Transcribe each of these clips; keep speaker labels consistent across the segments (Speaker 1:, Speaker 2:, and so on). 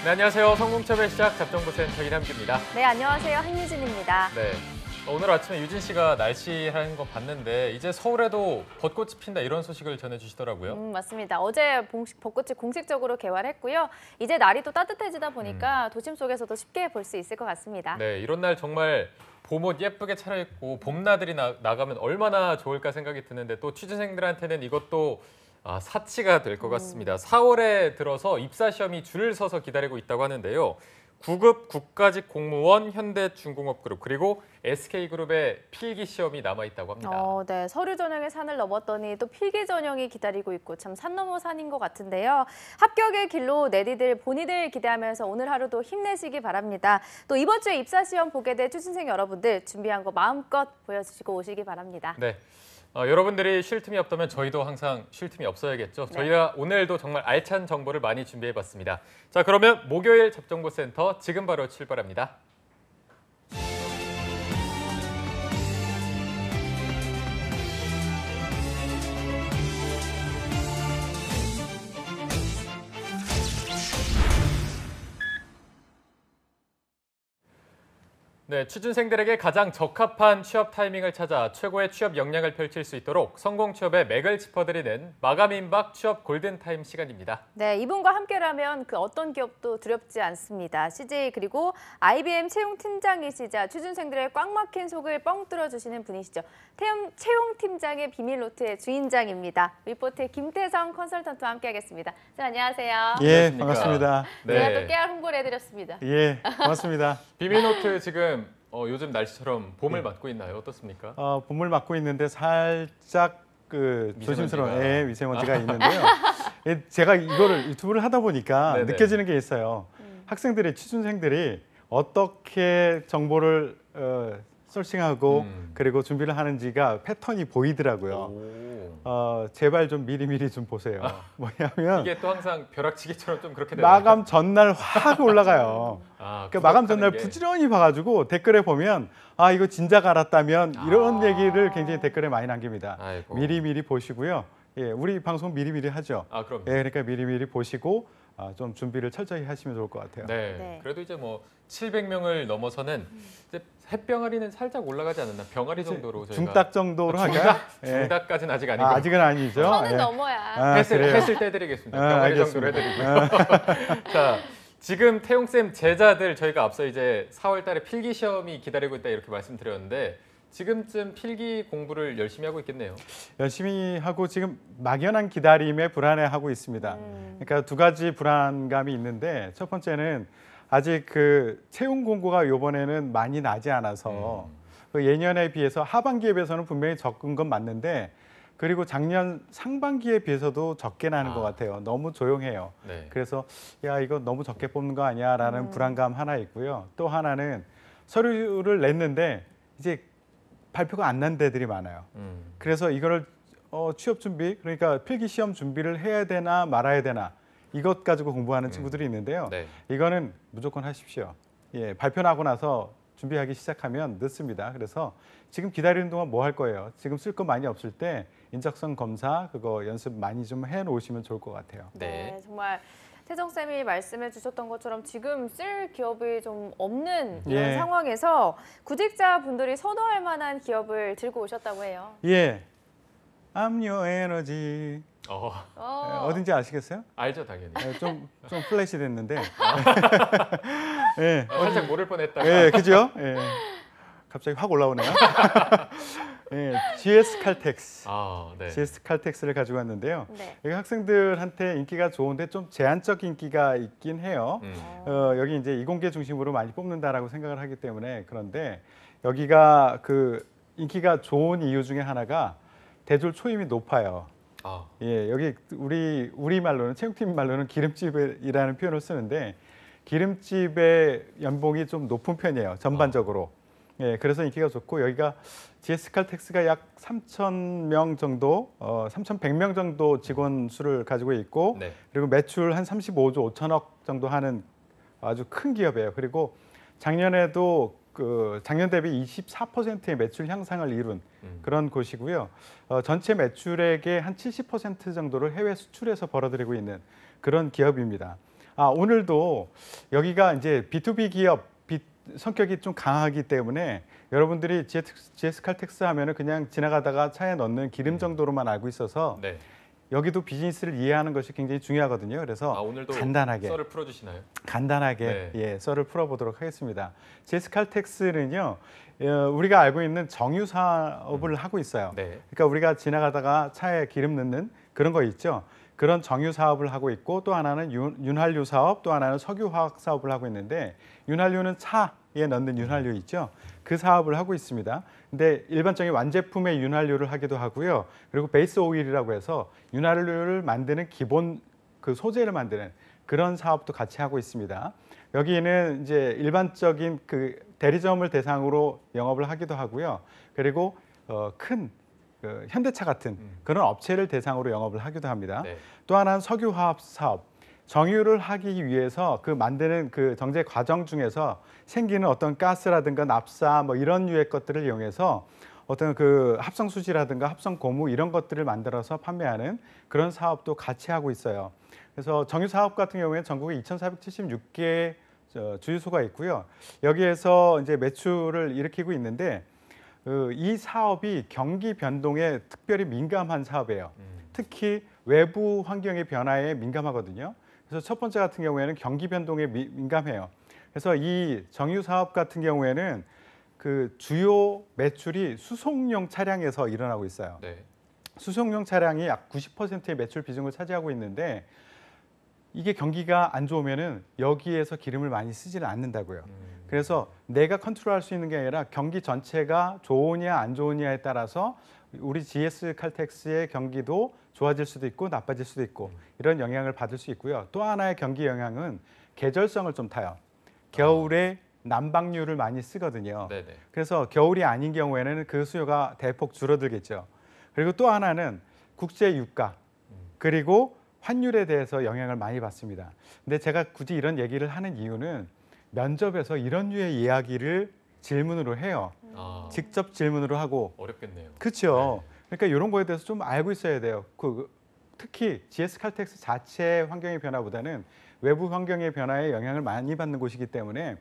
Speaker 1: 네, 안녕하세요. 성공첩의 시작 잡정보센터 이남규입니다.
Speaker 2: 네, 안녕하세요. 한유진입니다.
Speaker 1: 네, 오늘 아침에 유진 씨가 날씨 하는 거 봤는데 이제 서울에도 벚꽃이 핀다 이런 소식을 전해주시더라고요.
Speaker 2: 맞습니다. 어제 벚꽃이 공식적으로 개화했고요. 이제 날이 또 따뜻해지다 보니까 도심 속에서도 쉽게 볼 수 있을 것 같습니다.
Speaker 1: 네, 이런 날 정말 봄옷 예쁘게 차려입고 봄나들이 나가면 얼마나 좋을까 생각이 드는데 또 취준생들한테는 이것도 사치가 될 것 같습니다. 4월에 들어서 입사 시험이 줄을 서서 기다리고 있다고 하는데요. 9급 국가직 공무원, 현대중공업그룹 그리고 SK그룹의 필기 시험이 남아 있다고 합니다.
Speaker 2: 네, 서류 전형의 산을 넘었더니 또 필기 전형이 기다리고 있고 참 산 넘어 산인 것 같은데요. 합격의 길로 내디딜 본인을 기대하면서 오늘 하루도 힘내시기 바랍니다. 또 이번 주에 입사 시험 보게 될 취준생 여러분들 준비한 거 마음껏 보여주시고 오시기 바랍니다.
Speaker 1: 네. 여러분들이 쉴 틈이 없다면 저희도 항상 쉴 틈이 없어야겠죠.
Speaker 2: 네.
Speaker 1: 저희가 오늘도 정말 알찬 정보를 많이 준비해봤습니다. 자, 그러면 목요일 잡정보센터 지금 바로 출발합니다. 네, 취준생들에게 가장 적합한 취업 타이밍을 찾아 최고의 취업 역량을 펼칠 수 있도록 성공 취업의 맥을 짚어드리는 마감 임박 취업 골든타임 시간입니다.
Speaker 2: 네, 이분과 함께라면 그 어떤 기업도 두렵지 않습니다. CJ 그리고 IBM 채용팀장이시자 취준생들의 꽉 막힌 속을 뻥 뚫어주시는 분이시죠. 채용팀장의 비밀 노트의 주인장입니다. 리포트의 김태성 컨설턴트와 함께하겠습니다. 네, 안녕하세요.
Speaker 3: 예,
Speaker 1: 안녕하십니까.
Speaker 3: 반갑습니다.
Speaker 2: 제가 또 깨알 홍보를 해드렸습니다.
Speaker 3: 예, 고맙습니다.
Speaker 1: 비밀노트 지금 요즘 날씨처럼 봄을 맞고 있나요? 어떻습니까?
Speaker 3: 봄을 맞고 있는데 살짝 조심스러운 미세먼지가 있는데요. 제가 이거를 유튜브를 하다 보니까
Speaker 1: 네네.
Speaker 3: 느껴지는 게 있어요. 학생들이, 취준생들이 어떻게 정보를 소싱하고 그리고 준비를 하는지가 패턴이 보이더라고요. 제발 좀 미리미리 좀 보세요. 뭐냐면
Speaker 1: 이게 또 항상 벼락치기처럼 좀 그렇게 되나요?
Speaker 3: 마감 전날 확 올라가요. 그러니까 마감 전날 부지런히 봐가지고 댓글에 보면 이거 진작 알았다면 이런 얘기를 굉장히 댓글에 많이 남깁니다.
Speaker 1: 아이고.
Speaker 3: 미리미리 보시고요. 예, 우리 방송 미리미리 하죠.
Speaker 1: 그럼요.
Speaker 3: 예, 그러니까 미리미리 보시고 좀 준비를 철저히 하시면 좋을 것 같아요.
Speaker 1: 네. 그래도 이제 뭐 700명을 넘어서는 이제 햇병아리는 살짝 올라가지 않았나? 병아리 정도로 저희가
Speaker 3: 중딱 정도로 할까요?
Speaker 1: 중닭까지는 아직 아니고
Speaker 3: 아직은 아니죠.
Speaker 2: 선은
Speaker 3: 예.
Speaker 2: 넘어야.
Speaker 1: 했을 때 해드리겠습니다. 병아리 정도로 해드리고요. 자, 지금 태용쌤 제자들 저희가 앞서 이제 4월달에 필기 시험이 기다리고 있다 이렇게 말씀드렸는데 지금쯤 필기 공부를 열심히 하고 있겠네요.
Speaker 3: 열심히 하고 지금 막연한 기다림에 불안해하고 있습니다. 그러니까 두 가지 불안감이 있는데 첫 번째는 아직 그 채용 공고가 이번에는 많이 나지 않아서 그 예년에 비해서 하반기에 비해서는 분명히 적은 건 맞는데 그리고 작년 상반기에 비해서도 적게 나는 것 같아요. 너무 조용해요.
Speaker 1: 네.
Speaker 3: 그래서 야 이거 너무 적게 뽑는 거 아니야라는 불안감 하나 있고요. 또 하나는 서류를 냈는데 이제 발표가 안 난 데들이 많아요. 그래서 이거를 취업 준비, 그러니까 필기 시험 준비를 해야 되나 말아야 되나 이것 가지고 공부하는 친구들이 있는데요.
Speaker 1: 네.
Speaker 3: 이거는 무조건 하십시오. 예, 발표 나고 나서 준비하기 시작하면 늦습니다. 그래서 지금 기다리는 동안 뭐 할 거예요? 지금 쓸 거 많이 없을 때 인적성 검사 그거 연습 많이 좀 해놓으시면 좋을 것 같아요.
Speaker 2: 네, 정말 태정 쌤이 말씀해 주셨던 것처럼 지금 쓸 기업이 좀 없는 이런 상황에서 구직자 분들이 선호할 만한 기업을 들고 오셨다고 해요.
Speaker 3: 예, I'm your energy. 어딘지 아시겠어요?
Speaker 1: 알죠, 당연히.
Speaker 3: 좀 플래시 됐는데.
Speaker 1: 살짝 모를 뻔했다가.
Speaker 3: 예, 그죠? 예. 갑자기 확 올라오네요. 예, GS 칼텍스.
Speaker 1: 네.
Speaker 3: GS 칼텍스를 가지고 왔는데요.
Speaker 2: 네.
Speaker 3: 여기 학생들한테 인기가 좋은데 좀 제한적 인기가 있긴 해요. 여기 이제 이공계 중심으로 많이 뽑는다라고 생각을 하기 때문에 그런데 여기가 그 인기가 좋은 이유 중에 하나가 대졸 초임이 높아요. 예, 여기 우리 말로는 채용팀 말로는 기름집이라는 표현을 쓰는데 기름집의 연봉이 좀 높은 편이에요. 전반적으로. 예, 그래서 인기가 좋고 여기가 GS 칼텍스가 약 3,000명 정도, 3,100명 정도 직원 수를 가지고 있고
Speaker 1: 네.
Speaker 3: 그리고 매출 한 35조 5천억 정도 하는 아주 큰 기업이에요. 그리고 작년에도 작년 대비 24%의 매출 향상을 이룬 그런 곳이고요. 전체 매출액의 한 70% 정도를 해외 수출해서 벌어들이고 있는 그런 기업입니다. 오늘도 여기가 이제 B2B 기업 성격이 좀 강하기 때문에 여러분들이 GS 칼텍스 하면은 그냥 지나가다가 차에 넣는 기름 정도로만 알고 있어서
Speaker 1: 네.
Speaker 3: 여기도 비즈니스를 이해하는 것이 굉장히 중요하거든요. 그래서
Speaker 1: 오늘도
Speaker 3: 간단하게
Speaker 1: 썰을 풀어주시나요?
Speaker 3: 간단하게
Speaker 1: 네.
Speaker 3: 썰을 풀어보도록 하겠습니다. GS 칼텍스는요, 우리가 알고 있는 정유 사업을 하고 있어요.
Speaker 1: 네.
Speaker 3: 그러니까 우리가 지나가다가 차에 기름 넣는 그런 거 있죠. 그런 정유 사업을 하고 있고 또 하나는 윤활유 사업, 또 하나는 석유화학 사업을 하고 있는데 윤활유는 차에 넣는 윤활유 있죠. 그 사업을 하고 있습니다. 근데 일반적인 완제품의 윤활유를 하기도 하고요. 그리고 베이스 오일이라고 해서 윤활유를 만드는 기본 그 소재를 만드는 그런 사업도 같이 하고 있습니다. 여기는 이제 일반적인 그 대리점을 대상으로 영업을 하기도 하고요. 그리고 큰 현대차 같은 그런 업체를 대상으로 영업을 하기도 합니다.
Speaker 1: 네.
Speaker 3: 또 하나는 석유화학 사업. 정유를 하기 위해서 그 만드는 그 정제 과정 중에서 생기는 어떤 가스라든가 납사 뭐 이런 류의 것들을 이용해서 어떤 그 합성 수지라든가 합성 고무 이런 것들을 만들어서 판매하는 그런 사업도 같이 하고 있어요. 그래서 정유 사업 같은 경우에는 전국에 2,476개의 주유소가 있고요. 여기에서 이제 매출을 일으키고 있는데 이 사업이 경기 변동에 특별히 민감한 사업이에요. 특히 외부 환경의 변화에 민감하거든요. 그래서 첫 번째 같은 경우에는 경기 변동에 민감해요. 그래서 이 정유 사업 같은 경우에는 그 주요 매출이 수송용 차량에서 일어나고 있어요.
Speaker 1: 네.
Speaker 3: 수송용 차량이 약 90%의 매출 비중을 차지하고 있는데 이게 경기가 안 좋으면은 여기에서 기름을 많이 쓰지는 않는다고요. 그래서 내가 컨트롤할 수 있는 게 아니라 경기 전체가 좋으냐 안 좋으냐에 따라서 우리 GS 칼텍스의 경기도 좋아질 수도 있고 나빠질 수도 있고 이런 영향을 받을 수 있고요. 또 하나의 경기 영향은 계절성을 좀 타요. 겨울에 난방유를 많이 쓰거든요.
Speaker 1: 네네.
Speaker 3: 그래서 겨울이 아닌 경우에는 그 수요가 대폭 줄어들겠죠. 그리고 또 하나는 국제 유가 그리고 환율에 대해서 영향을 많이 받습니다. 근데 제가 굳이 이런 얘기를 하는 이유는 면접에서 이런 류의 이야기를 질문으로 해요. 직접 질문으로 하고.
Speaker 1: 어렵겠네요.
Speaker 3: 그렇죠. 그러니까 이런 거에 대해서 좀 알고 있어야 돼요. 특히 GS 칼텍스 자체 환경의 변화보다는 외부 환경의 변화에 영향을 많이 받는 곳이기 때문에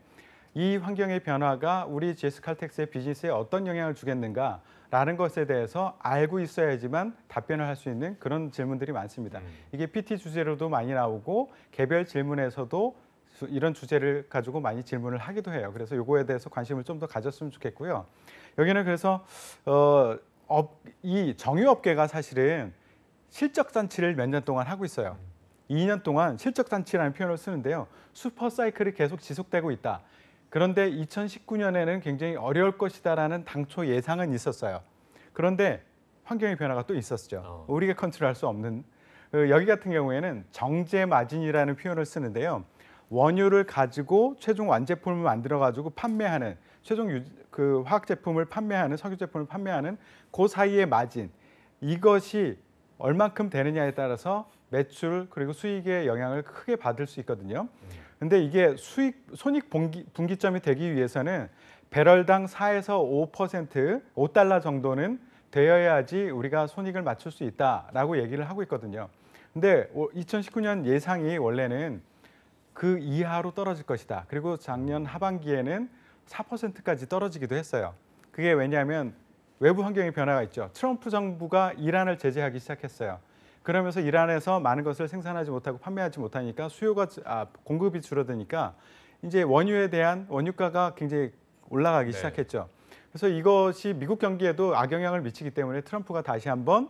Speaker 3: 이 환경의 변화가 우리 GS 칼텍스의 비즈니스에 어떤 영향을 주겠는가라는 것에 대해서 알고 있어야지만 답변을 할 수 있는 그런 질문들이 많습니다. 이게 PT 주제로도 많이 나오고 개별 질문에서도 이런 주제를 가지고 많이 질문을 하기도 해요. 그래서 요거에 대해서 관심을 좀 더 가졌으면 좋겠고요. 여기는 그래서 이 정유업계가 사실은 실적 잔치를 몇 년 동안 하고 있어요. 2년 동안 실적 잔치라는 표현을 쓰는데요. 슈퍼 사이클이 계속 지속되고 있다. 그런데 2019년에는 굉장히 어려울 것이다라는 당초 예상은 있었어요. 그런데 환경의 변화가 또 있었죠. 우리가 컨트롤할 수 없는. 여기 같은 경우에는 정제 마진이라는 표현을 쓰는데요. 원유를 가지고 최종 완제품을 만들어 가지고 판매하는 최종 그 화학 제품을 판매하는 석유 제품을 판매하는 그 사이의 마진 이것이 얼만큼 되느냐에 따라서 매출 그리고 수익의 영향을 크게 받을 수 있거든요. 근데 이게 손익 분기점이 되기 위해서는 배럴당 4에서 5%, 5달러 정도는 되어야지 우리가 손익을 맞출 수 있다라고 얘기를 하고 있거든요. 근데 2019년 예상이 원래는 그 이하로 떨어질 것이다. 그리고 작년 하반기에는 4%까지 떨어지기도 했어요. 그게 왜냐하면 외부 환경의 변화가 있죠. 트럼프 정부가 이란을 제재하기 시작했어요. 그러면서 이란에서 많은 것을 생산하지 못하고 판매하지 못하니까 공급이 줄어드니까 이제 원유에 대한 원유가가 굉장히 올라가기 시작했죠. 그래서 이것이 미국 경기에도 악영향을 미치기 때문에 트럼프가 다시 한번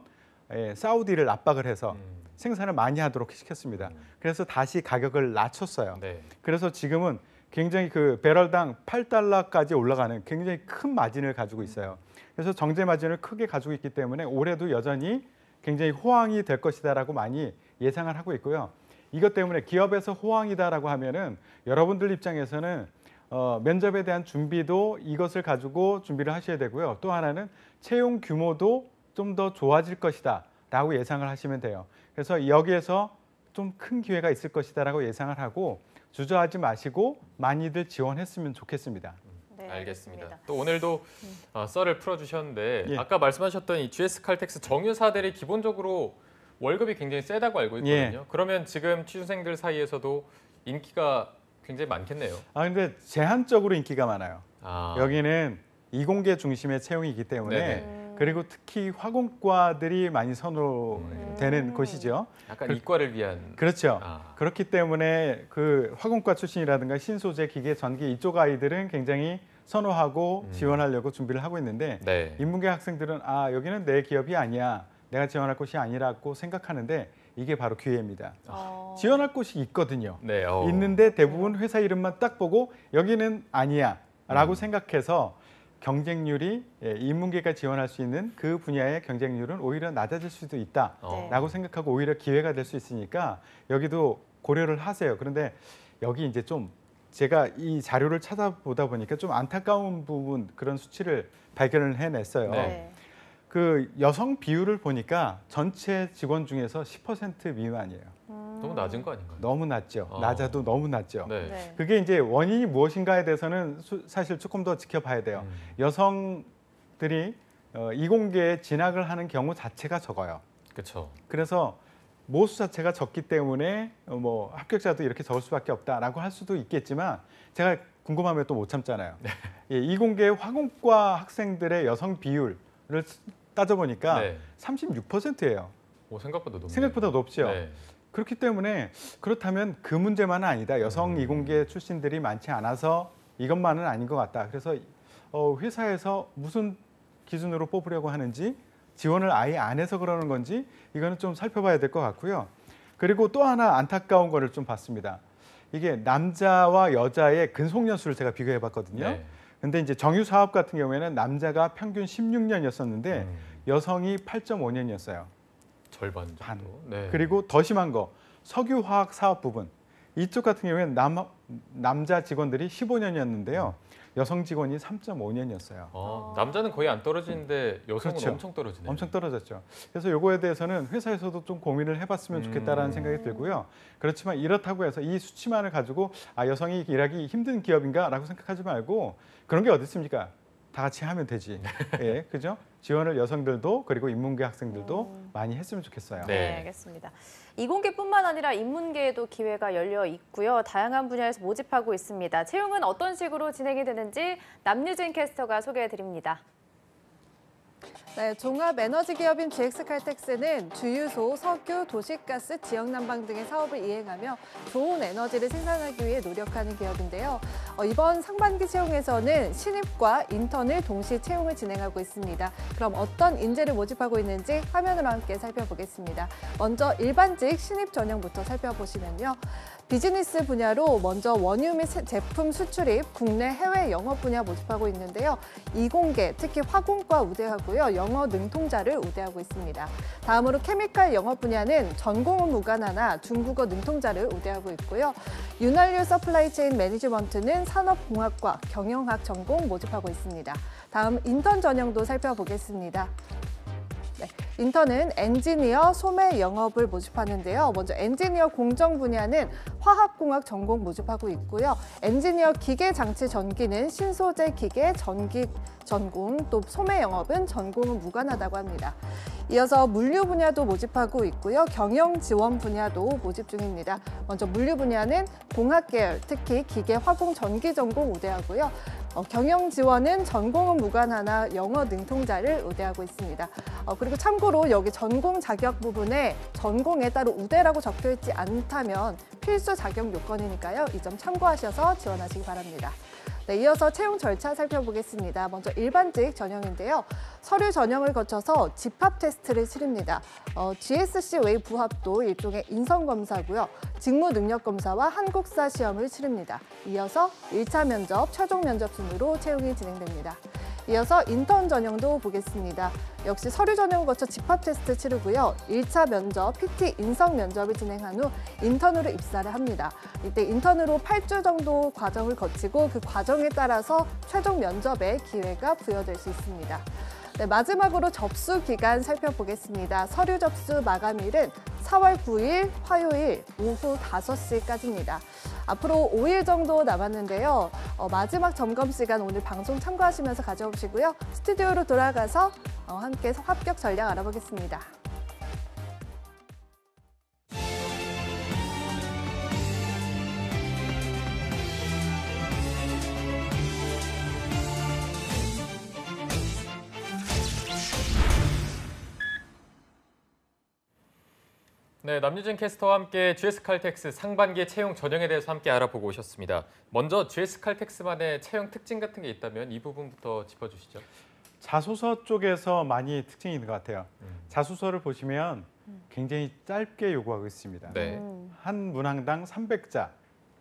Speaker 3: 사우디를 압박을 해서 생산을 많이 하도록 시켰습니다. 그래서 다시 가격을 낮췄어요.
Speaker 1: 네.
Speaker 3: 그래서 지금은 굉장히 그 배럴당 8달러까지 올라가는 굉장히 큰 마진을 가지고 있어요. 그래서 정제 마진을 크게 가지고 있기 때문에 올해도 여전히 굉장히 호황이 될 것이다라고 많이 예상을 하고 있고요. 이것 때문에 기업에서 호황이다라고 하면은 여러분들 입장에서는 면접에 대한 준비도 이것을 가지고 준비를 하셔야 되고요. 또 하나는 채용 규모도 좀 더 좋아질 것이다라고 예상을 하시면 돼요. 그래서 여기에서 좀 큰 기회가 있을 것이다라고 예상을 하고 주저하지 마시고 많이들 지원했으면 좋겠습니다.
Speaker 2: 네,
Speaker 1: 알겠습니다. 또 오늘도 썰을 풀어주셨는데
Speaker 3: 예.
Speaker 1: 아까 말씀하셨던 이 GS 칼텍스 정유사들이 기본적으로 월급이 굉장히 세다고 알고 있거든요. 그러면 지금 취준생들 사이에서도 인기가 굉장히 많겠네요.
Speaker 3: 근데 제한적으로 인기가 많아요.
Speaker 1: 아.
Speaker 3: 여기는 이공계 중심의 채용이기 때문에
Speaker 1: 네네.
Speaker 3: 그리고 특히 화공과들이 많이 선호되는 곳이죠.
Speaker 1: 약간 이과를 위한.
Speaker 3: 그렇죠.
Speaker 1: 아.
Speaker 3: 그렇기 때문에 그 화공과 출신이라든가 신소재, 기계, 전기 이쪽 아이들은 굉장히 선호하고 지원하려고 준비를 하고 있는데
Speaker 1: 네.
Speaker 3: 인문계 학생들은 여기는 내 기업이 아니야. 내가 지원할 곳이 아니라고 생각하는데 이게 바로 기회입니다. 지원할 곳이 있거든요.
Speaker 1: 네.
Speaker 3: 있는데 대부분 회사 이름만 딱 보고 여기는 아니야 라고 생각해서 경쟁률이 인문계가 지원할 수 있는 그 분야의 경쟁률은 오히려 낮아질 수도 있다라고
Speaker 2: 네.
Speaker 3: 생각하고 오히려 기회가 될 수 있으니까 여기도 고려를 하세요. 그런데 여기 이제 좀 제가 이 자료를 찾아보다 보니까 좀 안타까운 부분 그런 수치를 발견을 해냈어요.
Speaker 1: 네.
Speaker 3: 그 여성 비율을 보니까 전체 직원 중에서 10% 미만이에요.
Speaker 1: 너무 낮은 거 아닌가요?
Speaker 3: 너무 낮죠. 낮아도 너무 낮죠.
Speaker 1: 네.
Speaker 2: 네.
Speaker 3: 그게 이제 원인이 무엇인가에 대해서는 사실 조금 더 지켜봐야 돼요. 여성들이 이공계에 진학을 하는 경우 자체가 적어요.
Speaker 1: 그렇죠.
Speaker 3: 그래서 모수 자체가 적기 때문에 뭐 합격자도 이렇게 적을 수밖에 없다라고 할 수도 있겠지만 제가 궁금하면 또 못 참잖아요. 예, 이공계 화공과 학생들의 여성 비율을 따져보니까
Speaker 1: 네.
Speaker 3: 36%예요.
Speaker 1: 오, 생각보다 높네요.
Speaker 3: 생각보다 높죠.
Speaker 1: 네.
Speaker 3: 그렇기 때문에 그렇다면 그 문제만은 아니다. 여성 이공계 출신들이 많지 않아서 이것만은 아닌 것 같다. 그래서 회사에서 무슨 기준으로 뽑으려고 하는지 지원을 아예 안 해서 그러는 건지 이거는 좀 살펴봐야 될 것 같고요. 그리고 또 하나 안타까운 거를 좀 봤습니다. 이게 남자와 여자의 근속연수를 제가 비교해 봤거든요.
Speaker 1: 네.
Speaker 3: 근데 이제 정유 사업 같은 경우에는 남자가 평균 16년이었었는데 여성이 8.5년이었어요.
Speaker 1: 절반 정도.
Speaker 3: 반.
Speaker 1: 네.
Speaker 3: 그리고 더 심한 거 석유화학 사업 부분 이쪽 같은 경우에는 남자 직원들이 15년이었는데요. 여성 직원이 3.5년이었어요.
Speaker 1: 남자는 거의 안 떨어지는데 여성은
Speaker 3: 그렇죠.
Speaker 1: 엄청 떨어지네요.
Speaker 3: 엄청 떨어졌죠. 그래서 요거에 대해서는 회사에서도 좀 고민을 해봤으면 좋겠다라는 생각이 들고요. 그렇지만 이렇다고 해서 이 수치만을 가지고 여성이 일하기 힘든 기업인가라고 생각하지 말고 그런 게 어디 있습니까? 다 같이 하면 되지. 예, 그죠? 지원을 여성들도 그리고 인문계 학생들도 많이 했으면 좋겠어요.
Speaker 1: 네.
Speaker 2: 네, 알겠습니다. 이공계뿐만 아니라 인문계에도 기회가 열려 있고요. 다양한 분야에서 모집하고 있습니다. 채용은 어떤 식으로 진행이 되는지 남유진 캐스터가 소개해드립니다.
Speaker 4: 네, 종합에너지기업인 GX칼텍스는 주유소, 석유, 도시가스, 지역난방 등의 사업을 이행하며 좋은 에너지를 생산하기 위해 노력하는 기업인데요. 이번 상반기 채용에서는 신입과 인턴을 동시 채용을 진행하고 있습니다. 그럼 어떤 인재를 모집하고 있는지 화면으로 함께 살펴보겠습니다. 먼저 일반직 신입 전형부터 살펴보시면요. 비즈니스 분야로 먼저 원유 및 제품 수출입, 국내 해외 영업 분야 모집하고 있는데요. 이공계, 특히 화공과 우대하고요. 영어 능통자를 우대하고 있습니다. 다음으로 케미칼 영업 분야는 전공은 무관하나 중국어 능통자를 우대하고 있고요. 윤활유 서플라이 체인 매니지먼트는 산업공학과 경영학 전공 모집하고 있습니다. 다음 인턴 전형도 살펴보겠습니다. 네, 인턴은 엔지니어, 소매 영업을 모집하는데요. 먼저 엔지니어 공정 분야는 화학공학 전공 모집하고 있고요. 엔지니어 기계장치 전기는 신소재 기계 전기 전공, 또 소매 영업은 전공은 무관하다고 합니다. 이어서 물류 분야도 모집하고 있고요. 경영 지원 분야도 모집 중입니다. 먼저 물류 분야는 공학 계열, 특히 기계, 화공, 전기 전공 우대하고요. 경영 지원은 전공은 무관하나 영어 능통자를 우대하고 있습니다. 그리고 참고로 여기 전공 자격 부분에 전공에 따로 우대라고 적혀 있지 않다면 필수 자격 요건이니까요. 이 점 참고하셔서 지원하시기 바랍니다. 네, 이어서 채용 절차 살펴보겠습니다. 먼저 일반직 전형인데요. 서류 전형을 거쳐서 집합 테스트를 치릅니다. GSC 외 부합도 일종의 인성검사고요. 직무 능력 검사와 한국사 시험을 치릅니다. 이어서 1차 면접, 최종 면접 순으로 채용이 진행됩니다. 이어서 인턴 전형도 보겠습니다. 역시 서류 전형을 거쳐 집합 테스트 치르고요. 1차 면접, PT 인성 면접을 진행한 후 인턴으로 입사를 합니다. 이때 인턴으로 8주 정도 과정을 거치고 그 과정에 따라서 최종 면접의 기회가 부여될 수 있습니다. 네, 마지막으로 접수 기간 살펴보겠습니다. 서류 접수 마감일은 4월 9일 화요일 오후 5시까지입니다. 앞으로 5일 정도 남았는데요. 마지막 점검 시간 오늘 방송 참고하시면서 가져오시고요. 스튜디오로 돌아가서 함께 합격 전략 알아보겠습니다.
Speaker 1: 네, 남유진 캐스터와 함께 GS칼텍스 상반기 채용 전형에 대해서 함께 알아보고 오셨습니다. 먼저 GS칼텍스만의 채용 특징 같은 게 있다면 이 부분부터 짚어주시죠.
Speaker 3: 자소서 쪽에서 많많이 특징이 있는 것 같아요. 자소서를 보시면 굉장히 짧게 요구하고 있습니다.
Speaker 1: 네,
Speaker 3: 한 문항당 300자.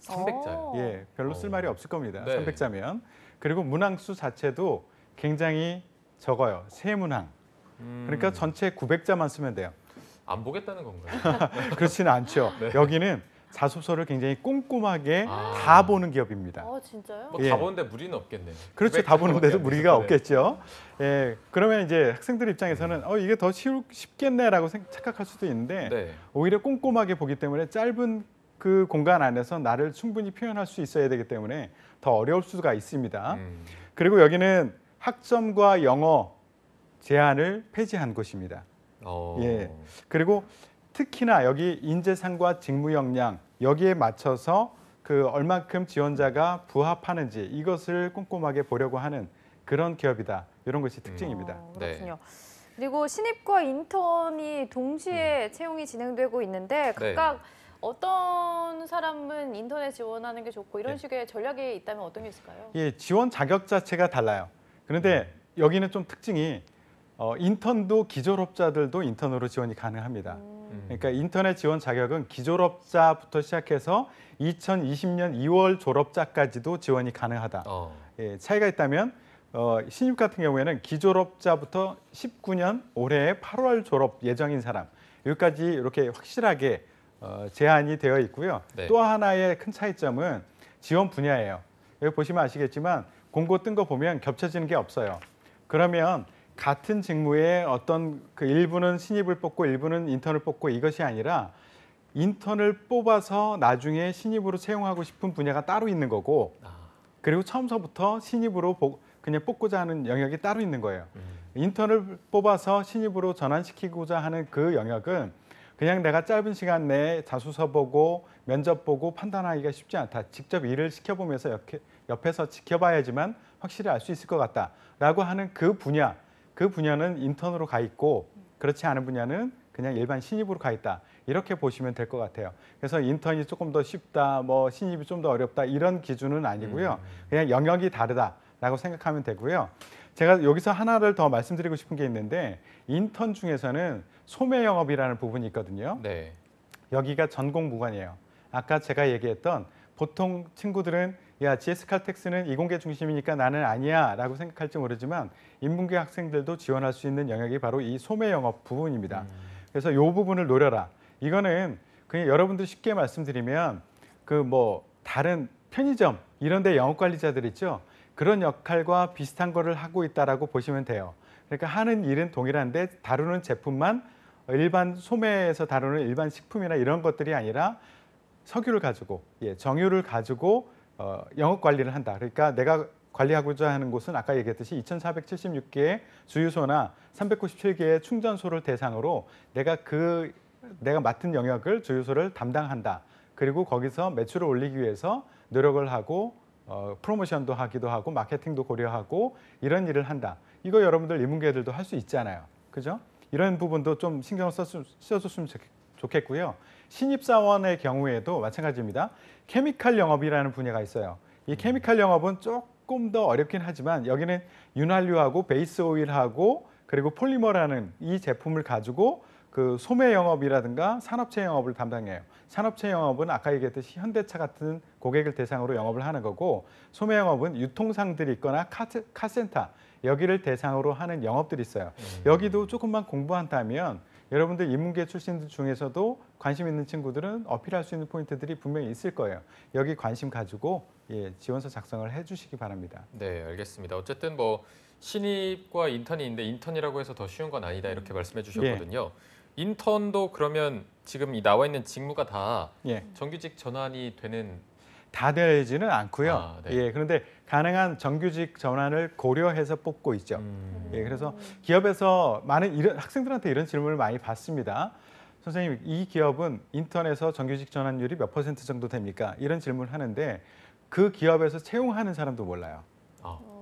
Speaker 1: 300자요.
Speaker 3: 예, 별로 쓸 말이 없을 겁니다.
Speaker 1: 네.
Speaker 3: 300자면. 그리고 문항 수 자체도 굉장히 적어요. 3문항. 그러니까 전체 900자만 쓰면 돼요.
Speaker 1: 안 보겠다는 건가요?
Speaker 3: 그렇지는 않죠.
Speaker 1: 네.
Speaker 3: 여기는 자소서를 굉장히 꼼꼼하게
Speaker 1: 아.
Speaker 3: 다 보는 기업입니다.
Speaker 2: 진짜요?
Speaker 1: 뭐
Speaker 3: 예.
Speaker 1: 다 보는데 무리는 없겠네요.
Speaker 3: 그렇죠.
Speaker 1: 900
Speaker 3: 다 보는데도
Speaker 1: 정도밖에 안
Speaker 3: 무리가
Speaker 1: 돼서.
Speaker 3: 없겠죠. 예, 그러면 이제 학생들 입장에서는 이게 더 쉽겠네라고 착각할 수도 있는데
Speaker 1: 네.
Speaker 3: 오히려 꼼꼼하게 보기 때문에 짧은 그 공간 안에서 나를 충분히 표현할 수 있어야 되기 때문에 더 어려울 수가 있습니다. 그리고 여기는 학점과 영어 제한을 폐지한 곳입니다. 예. 그리고 특히나 여기 인재상과 직무 역량 여기에 맞춰서 그 얼만큼 지원자가 부합하는지 이것을 꼼꼼하게 보려고 하는 그런 기업이다. 이런 것이 특징입니다.
Speaker 2: 그렇군요. 그리고 신입과 인턴이 동시에 채용이 진행되고 있는데 각각 어떤 사람은 인턴에 지원하는 게 좋고 이런 식의 전략이 있다면 어떤 게 있을까요?
Speaker 3: 예, 지원 자격 자체가 달라요. 그런데 여기는 좀 특징이 인턴도 기졸업자들도 인턴으로 지원이 가능합니다. 그러니까 인턴의 지원 자격은 기졸업자부터 시작해서 2020년 2월 졸업자까지도 지원이 가능하다. 예, 차이가 있다면 신입 같은 경우에는 기졸업자부터 19년 올해 8월 졸업 예정인 사람 여기까지 이렇게 확실하게 제한이 되어 있고요.
Speaker 1: 네.
Speaker 3: 또 하나의 큰 차이점은 지원 분야예요. 여기 보시면 아시겠지만 공고 뜬 거 보면 겹쳐지는 게 없어요. 그러면 같은 직무에 어떤 그 일부는 신입을 뽑고 일부는 인턴을 뽑고 이것이 아니라 인턴을 뽑아서 나중에 신입으로 채용하고 싶은 분야가 따로 있는 거고 그리고 처음서부터 신입으로 그냥 뽑고자 하는 영역이 따로 있는 거예요. 인턴을 뽑아서 신입으로 전환시키고자 하는 그 영역은 그냥 내가 짧은 시간 내에 자소서 보고 면접 보고 판단하기가 쉽지 않다. 직접 일을 시켜보면서 옆에서 지켜봐야지만 확실히 알 수 있을 것 같다라고 하는 그 분야는 인턴으로 가 있고 그렇지 않은 분야는 그냥 일반 신입으로 가 있다. 이렇게 보시면 될 것 같아요. 그래서 인턴이 조금 더 쉽다, 뭐 신입이 좀 더 어렵다 이런 기준은 아니고요. 그냥 영역이 다르다라고 생각하면 되고요. 제가 여기서 하나를 더 말씀드리고 싶은 게 있는데 인턴 중에서는 소매 영업이라는 부분이 있거든요.
Speaker 1: 네.
Speaker 3: 여기가 전공 무관이에요. 아까 제가 얘기했던 보통 친구들은 야 GS칼텍스는 이공계 중심이니까 나는 아니야 라고 생각할지 모르지만 인문계 학생들도 지원할 수 있는 영역이 바로 이 소매 영업 부분입니다. 그래서 이 부분을 노려라. 이거는 그냥 여러분들 쉽게 말씀드리면 그 뭐 다른 편의점 이런 데 영업 관리자들 있죠. 그런 역할과 비슷한 거를 하고 있다라고 보시면 돼요. 그러니까 하는 일은 동일한데 다루는 제품만 일반 소매에서 다루는 일반 식품이나 이런 것들이 아니라 석유를 가지고 정유를 가지고 영업 관리를 한다. 그러니까 내가 관리하고자 하는 곳은 아까 얘기했듯이 2,476개의 주유소나 397개의 충전소를 대상으로 내가 맡은 영역을 주유소를 담당한다. 그리고 거기서 매출을 올리기 위해서 노력을 하고 프로모션도 하기도 하고 마케팅도 고려하고 이런 일을 한다. 이거 여러분들 인문계들도 할 수 있잖아요. 그죠? 이런 부분도 좀 신경을 써줬으면 좋겠고요. 신입사원의 경우에도 마찬가지입니다. 케미칼 영업이라는 분야가 있어요. 이 케미칼 영업은 조금 더 어렵긴 하지만 여기는 윤활유하고 베이스 오일하고 그리고 폴리머라는 이 제품을 가지고 그 소매 영업이라든가 산업체 영업을 담당해요. 산업체 영업은 아까 얘기했듯이 현대차 같은 고객을 대상으로 영업을 하는 거고 소매 영업은 유통상들이 있거나 카센터 여기를 대상으로 하는 영업들이 있어요. 여기도 조금만 공부한다면 여러분들 인문계 출신들 중에서도 관심 있는 친구들은 어필할 수 있는 포인트들이 분명히 있을 거예요. 여기 관심 가지고 지원서 작성을 해주시기 바랍니다.
Speaker 1: 네, 알겠습니다. 어쨌든 뭐 신입과 인턴이 있는데 인턴이라고 해서 더 쉬운 건 아니다 이렇게 말씀해 주셨거든요. 인턴도 그러면 지금 이 나와 있는 직무가 다 정규직 전환이 되는
Speaker 3: 다 되지는 않고요. 그런데 가능한 정규직 전환을 고려해서 뽑고 있죠. 그래서 기업에서 많은 학생들한테 이런 질문을 많이 받습니다. 선생님, 이 기업은 인턴에서 정규직 전환율이 몇 % 정도 됩니까? 이런 질문을 하는데 그 기업에서 채용하는 사람도 몰라요.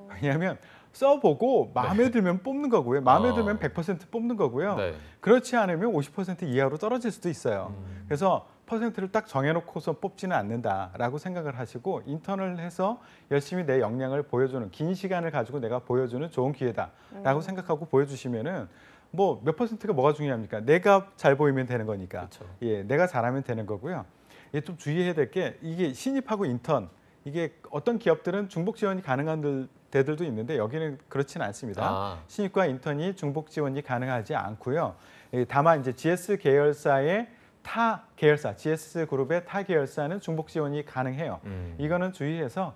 Speaker 3: 왜냐하면 써보고 마음에 들면 뽑는 거고요. 마음에
Speaker 1: 아.
Speaker 3: 들면 100% 뽑는 거고요.
Speaker 1: 네.
Speaker 3: 그렇지 않으면 50% 이하로 떨어질 수도 있어요.
Speaker 1: 음.
Speaker 3: 그래서 퍼센트를 딱 정해놓고서 뽑지는 않는다라고 생각을 하시고 인턴을 해서 열심히 내 역량을 보여주는 긴 시간을 가지고 내가 보여주는 좋은 기회다라고 생각하고 보여주시면은 뭐 몇 퍼센트가 뭐가 중요합니까? 내가 잘 보이면 되는 거니까.
Speaker 1: 그렇죠.
Speaker 3: 예, 내가 잘하면 되는 거고요. 예, 좀 주의해야 될 게 이게 신입하고 인턴 이게 어떤 기업들은 중복 지원이 가능한 데들도 있는데 여기는 그렇지는 않습니다.
Speaker 1: 아.
Speaker 3: 신입과 인턴이 중복 지원이 가능하지 않고요. 예, 다만 이제 GS 계열사의 타 계열사, GS 그룹의 타 계열사는 중복 지원이 가능해요. 이거는 주의해서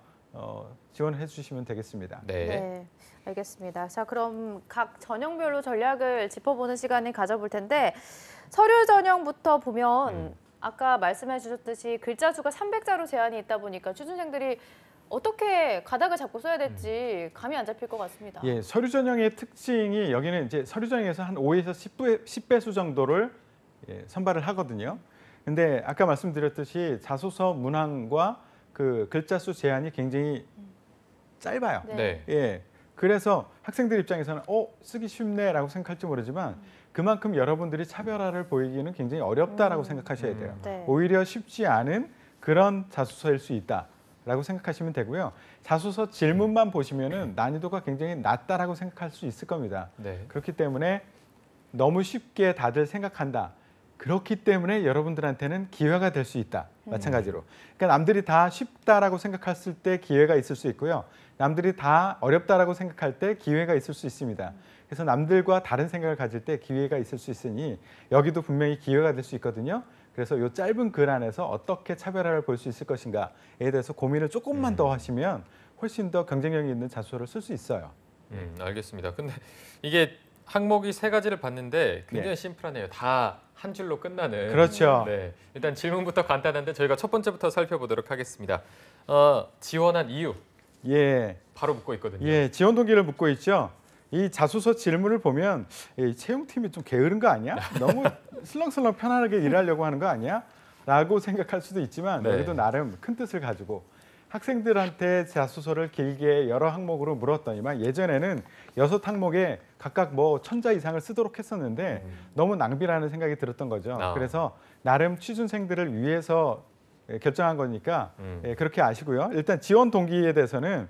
Speaker 3: 지원해 주시면 되겠습니다.
Speaker 1: 네.
Speaker 2: 네, 알겠습니다. 자, 그럼 각 전형별로 전략을 짚어보는 시간을 가져볼 텐데 서류 전형부터 보면 아까 말씀해 주셨듯이 글자 수가 300자로 제한이 있다 보니까 취준생들이 어떻게 가닥을 잡고 써야 될지 감이 안 잡힐 것 같습니다.
Speaker 3: 예, 서류 전형의 특징이 여기는 이제 서류 전형에서 한 5에서 10배수 정도를 선발을 하거든요. 근데 아까 말씀드렸듯이 자소서 문항과 그 글자 수 제한이 굉장히 짧아요.
Speaker 2: 네.
Speaker 1: 네.
Speaker 3: 예. 그래서 학생들 입장에서는 쓰기 쉽네라고 생각할지 모르지만 그만큼 여러분들이 차별화를 보이기는 굉장히 어렵다라고 생각하셔야 돼요.
Speaker 2: 네.
Speaker 3: 오히려 쉽지 않은 그런 자소서일 수 있다라고 생각하시면 되고요. 자소서 질문만 보시면은 난이도가 굉장히 낮다라고 생각할 수 있을 겁니다.
Speaker 1: 네.
Speaker 3: 그렇기 때문에 너무 쉽게 다들 생각한다. 그렇기 때문에 여러분들한테는 기회가 될 수 있다. 마찬가지로. 그러니까 남들이 다 쉽다라고 생각했을 때 기회가 있을 수 있고요. 남들이 다 어렵다라고 생각할 때 기회가 있을 수 있습니다. 그래서 남들과 다른 생각을 가질 때 기회가 있을 수 있으니 여기도 분명히 기회가 될 수 있거든요. 그래서 이 짧은 글 안에서 어떻게 차별화를 볼 수 있을 것인가에 대해서 고민을 조금만 더 하시면 훨씬 더 경쟁력이 있는 자소서를 쓸 수 있어요.
Speaker 1: 알겠습니다. 근데 이게 항목이 3가지를 봤는데 굉장히
Speaker 3: 네.
Speaker 1: 심플하네요. 다 한 줄로 끝나는.
Speaker 3: 그렇죠.
Speaker 1: 네. 일단 질문부터 간단한데 저희가 첫 번째부터 살펴보도록 하겠습니다. 지원한 이유
Speaker 3: 예.
Speaker 1: 바로 묻고 있거든요.
Speaker 3: 예, 지원 동기를 묻고 있죠. 이 자소서 질문을 보면 이 채용팀이 좀 게으른 거 아니야? 너무 슬렁슬렁 편안하게 일하려고 하는 거 아니야? 라고 생각할 수도 있지만
Speaker 1: 네.
Speaker 3: 여기도 나름 큰 뜻을 가지고 학생들한테 자소서를 길게 여러 항목으로 물었더니만 예전에는 6항목에 각각 뭐 1000자 이상을 쓰도록 했었는데 너무 낭비라는 생각이 들었던 거죠.
Speaker 1: 아.
Speaker 3: 그래서 나름 취준생들을 위해서 결정한 거니까 그렇게 아시고요. 일단 지원 동기에 대해서는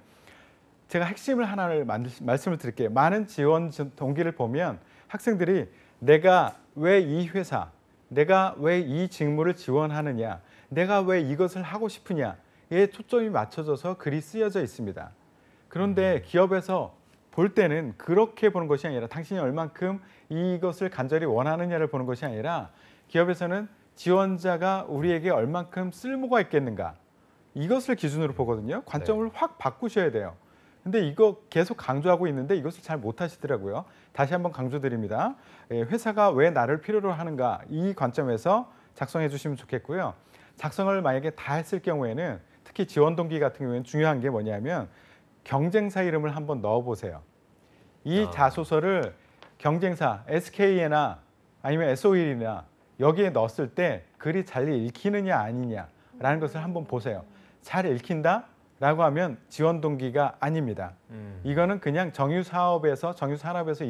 Speaker 3: 제가 핵심을 하나를 말씀을 드릴게요. 많은 지원 동기를 보면 학생들이 내가 왜 이 회사, 내가 왜 이 직무를 지원하느냐, 내가 왜 이것을 하고 싶으냐에 초점이 맞춰져서 글이 쓰여져 있습니다. 그런데 기업에서 볼 때는 그렇게 보는 것이 아니라 당신이 얼만큼 이것을 간절히 원하느냐를 보는 것이 아니라 기업에서는 지원자가 우리에게 얼만큼 쓸모가 있겠는가 이것을 기준으로 보거든요. 관점을 확 바꾸셔야 돼요. 근데 이거 계속 강조하고 있는데 이것을 잘 못하시더라고요. 다시 한번 강조드립니다. 회사가 왜 나를 필요로 하는가 이 관점에서 작성해 주시면 좋겠고요. 작성을 만약에 다 했을 경우에는 특히 지원 동기 같은 경우에는 중요한 게 뭐냐면 경쟁사 이름을 한번 넣어보세요. 이 자소서를 경쟁사 SK나 아니면 SO일이나 여기에 넣었을 때 글이 잘 읽히느냐 아니냐라는 것을 한번 보세요. 잘 읽힌다라고 하면 지원 동기가 아닙니다. 이거는 그냥 정유사업에서 정유산업에서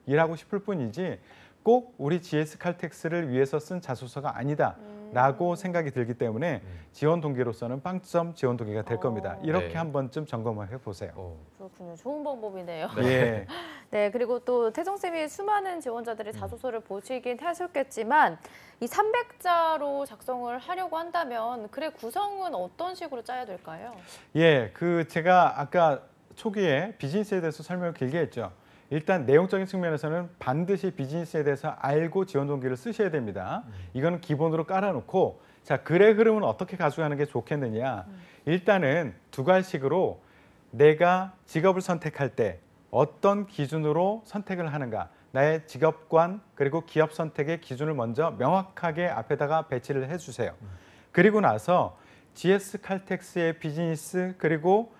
Speaker 3: 일하고 싶을 뿐이지 꼭 우리 GS 칼텍스를 위해서 쓴 자소서가 아니다라고 생각이 들기 때문에 지원 동기로서는 빵점 지원 동기가 될 겁니다. 이렇게
Speaker 1: 네.
Speaker 3: 한 번쯤 점검을 해보세요.
Speaker 2: 그렇군요. 좋은 방법이네요.
Speaker 3: 예.
Speaker 2: 네, 그리고 또 태성쌤이 수많은 지원자들의 자소서를 보시긴 하셨겠지만 이 300자로 작성을 하려고 한다면 글의 구성은 어떤 식으로 짜야 될까요?
Speaker 3: 예, 제가 아까 초기에 비즈니스에 대해서 설명을 길게 했죠. 일단 내용적인 측면에서는 반드시 비즈니스에 대해서 알고 지원 동기를 쓰셔야 됩니다. 이거는 기본으로 깔아놓고 자 글의 흐름은 어떻게 가져가는 게 좋겠느냐. 일단은 2가지식으로 내가 직업을 선택할 때 어떤 기준으로 선택을 하는가. 나의 직업관 그리고 기업 선택의 기준을 먼저 명확하게 앞에다가 배치를 해주세요. 그리고 나서 GS 칼텍스의 비즈니스 그리고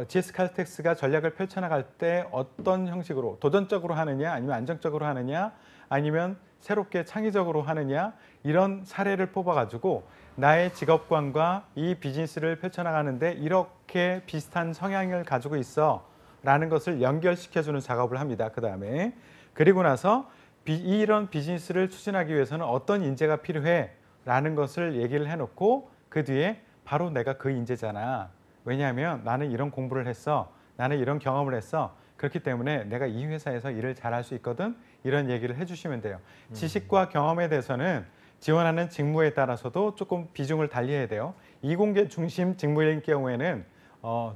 Speaker 3: GS 칼텍스가 전략을 펼쳐나갈 때 어떤 형식으로 도전적으로 하느냐 아니면 안정적으로 하느냐 아니면 새롭게 창의적으로 하느냐 이런 사례를 뽑아가지고 나의 직업관과 이 비즈니스를 펼쳐나가는데 이렇게 비슷한 성향을 가지고 있어 라는 것을 연결시켜주는 작업을 합니다. 그 다음에 그리고 나서 이런 비즈니스를 추진하기 위해서는 어떤 인재가 필요해 라는 것을 얘기를 해놓고 그 뒤에 바로 내가 그 인재잖아. 왜냐하면 나는 이런 공부를 했어. 나는 이런 경험을 했어. 그렇기 때문에 내가 이 회사에서 일을 잘할 수 있거든. 이런 얘기를 해주시면 돼요. 지식과 경험에 대해서는 지원하는 직무에 따라서도 조금 비중을 달리해야 돼요. 이공계 중심 직무인 경우에는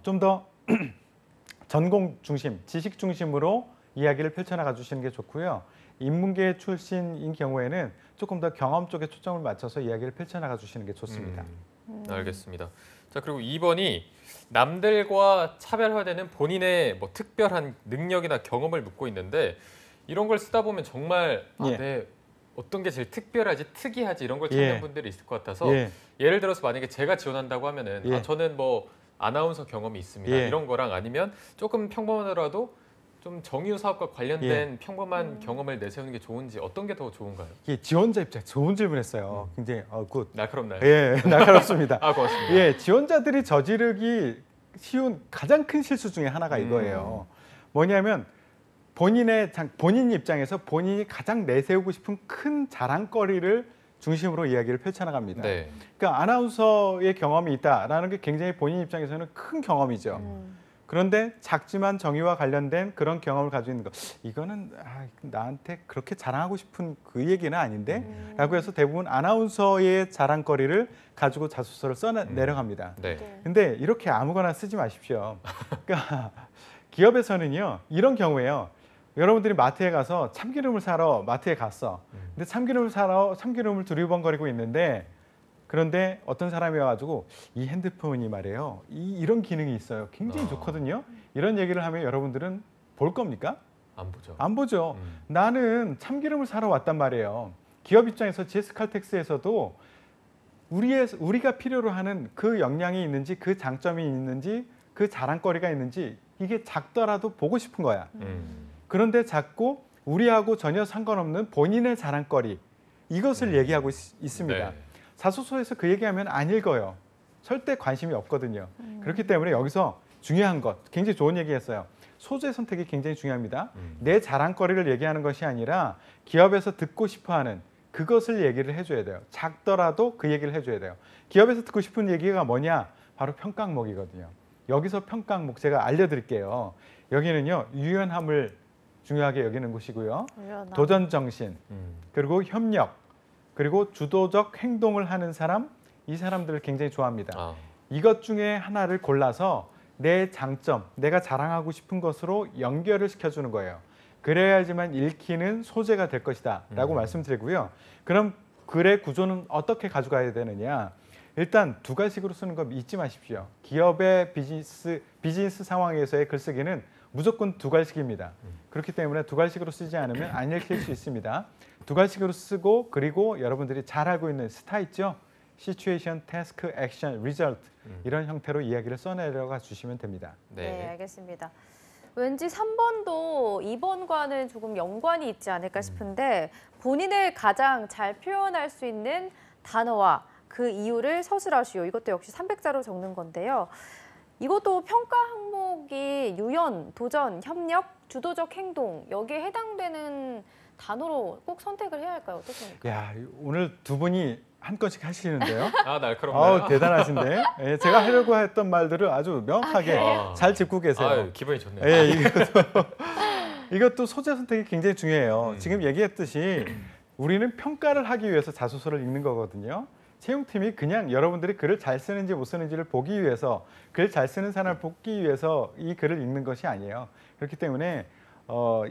Speaker 3: 좀 더 전공 중심, 지식 중심으로 이야기를 펼쳐나가 주시는 게 좋고요. 인문계 출신인 경우에는 조금 더 경험 쪽에 초점을 맞춰서 이야기를 펼쳐나가 주시는 게 좋습니다.
Speaker 1: 알겠습니다. 자, 그리고 2번이 남들과 차별화되는 본인의 뭐 특별한 능력이나 경험을 묻고 있는데 이런 걸 쓰다 보면 정말
Speaker 3: 예.
Speaker 1: 내 어떤 게 제일 특별하지, 특이하지 이런 걸 찾는
Speaker 3: 예.
Speaker 1: 분들이 있을 것 같아서
Speaker 3: 예.
Speaker 1: 예를 들어서 만약에 제가 지원한다고 하면은
Speaker 3: 예.
Speaker 1: 저는 뭐 아나운서 경험이 있습니다.
Speaker 3: 예.
Speaker 1: 이런 거랑 아니면 조금 평범하더라도 좀 정유 사업과 관련된
Speaker 3: 예.
Speaker 1: 평범한 경험을 내세우는 게 좋은지 어떤 게 더 좋은가요?
Speaker 3: 이게 지원자 입장 좋은 질문했어요. 굉장히 굿.
Speaker 1: 날카롭나요?
Speaker 3: 예, 날카롭습니다.
Speaker 1: 아, 고맙습니다.
Speaker 3: 예, 지원자들이 저지르기 쉬운 가장 큰 실수 중에 하나가 이거예요. 뭐냐면 본인 입장에서 본인이 가장 내세우고 싶은 큰 자랑거리를 중심으로 이야기를 펼쳐나갑니다.
Speaker 1: 네.
Speaker 3: 그러니까 아나운서의 경험이 있다라는 게 굉장히 본인 입장에서는 큰 경험이죠. 그런데 작지만 정의와 관련된 그런 경험을 가지고 있는 거 이거는 나한테 그렇게 자랑하고 싶은 그 얘기는 아닌데 라고 해서 대부분 아나운서의 자랑거리를 가지고 자소서를 내려갑니다.
Speaker 1: 네.
Speaker 3: 근데 이렇게 아무거나 쓰지 마십시오. 그러니까 기업에서는요 이런 경우에요. 여러분들이 마트에 가서 참기름을 사러 마트에 갔어. 근데 참기름을 사러 참기름을 두리번거리고 있는데 그런데 어떤 사람이 와가지고 이 핸드폰이 말이에요. 이런 기능이 있어요. 굉장히 좋거든요. 이런 얘기를 하면 여러분들은 볼 겁니까?
Speaker 1: 안 보죠.
Speaker 3: 안 보죠. 나는 참기름을 사러 왔단 말이에요. 기업 입장에서 GS칼텍스에서도 우리가 필요로 하는 그 역량이 있는지 그 장점이 있는지 그 자랑거리가 있는지 이게 작더라도 보고 싶은 거야. 그런데 자꾸 우리하고 전혀 상관없는 본인의 자랑거리 이것을 얘기하고 있습니다.
Speaker 1: 네.
Speaker 3: 자소서에서 그 얘기하면 안 읽어요. 절대 관심이 없거든요. 그렇기 때문에 여기서 중요한 것, 굉장히 좋은 얘기했어요. 소재 선택이 굉장히 중요합니다. 내 자랑거리를 얘기하는 것이 아니라 기업에서 듣고 싶어하는 그것을 얘기를 해줘야 돼요. 작더라도 그 얘기를 해줘야 돼요. 기업에서 듣고 싶은 얘기가 뭐냐? 바로 평가항목이거든요. 여기서 평가항목 제가 알려드릴게요. 여기는요. 유연함을 중요하게 여기는 곳이고요. 도전 정신, 그리고 협력, 그리고 주도적 행동을 하는 사람, 이 사람들을 굉장히 좋아합니다. 이것 중에 하나를 골라서 내 장점, 내가 자랑하고 싶은 것으로 연결을 시켜주는 거예요. 그래야지만 읽히는 소재가 될 것이다 라고 말씀드리고요. 그럼 글의 구조는 어떻게 가져가야 되느냐. 일단 두 가지식으로 쓰는 거 잊지 마십시오. 기업의 비즈니스 상황에서의 글쓰기는 무조건 두 갈식입니다. 그렇기 때문에 두 갈식으로 쓰지 않으면 안 읽힐 수 있습니다. 두 갈식으로 쓰고 그리고 여러분들이 잘 알고 있는 스타 있죠? Situation, Task, Action, Result 이런 형태로 이야기를 써내려가 주시면 됩니다.
Speaker 2: 네, 알겠습니다. 왠지 3번도 2번과는 조금 연관이 있지 않을까 싶은데 본인을 가장 잘 표현할 수 있는 단어와 그 이유를 서술하시오. 이것도 역시 300자로 적는 건데요. 이것도 평가 항목이 유연, 도전, 협력, 주도적 행동 여기에 해당되는 단어로 꼭 선택을 해야 할까요? 어떻습니까?
Speaker 3: 야, 오늘 두 분이 한 건씩 하시는데요.
Speaker 1: 아, 날카롭네요.
Speaker 3: 대단하신데. 예, 제가 하려고 했던 말들을 아주 명확하게 잘 짚고 계세요.
Speaker 1: 기분이 좋네요.
Speaker 3: 예, 이것도 소재 선택이 굉장히 중요해요. 지금 얘기했듯이 우리는 평가를 하기 위해서 자소서를 읽는 거거든요. 채용팀이 그냥 여러분들이 글을 잘 쓰는지 못 쓰는지를 보기 위해서 글 잘 쓰는 사람을 뽑기 위해서 이 글을 읽는 것이 아니에요. 그렇기 때문에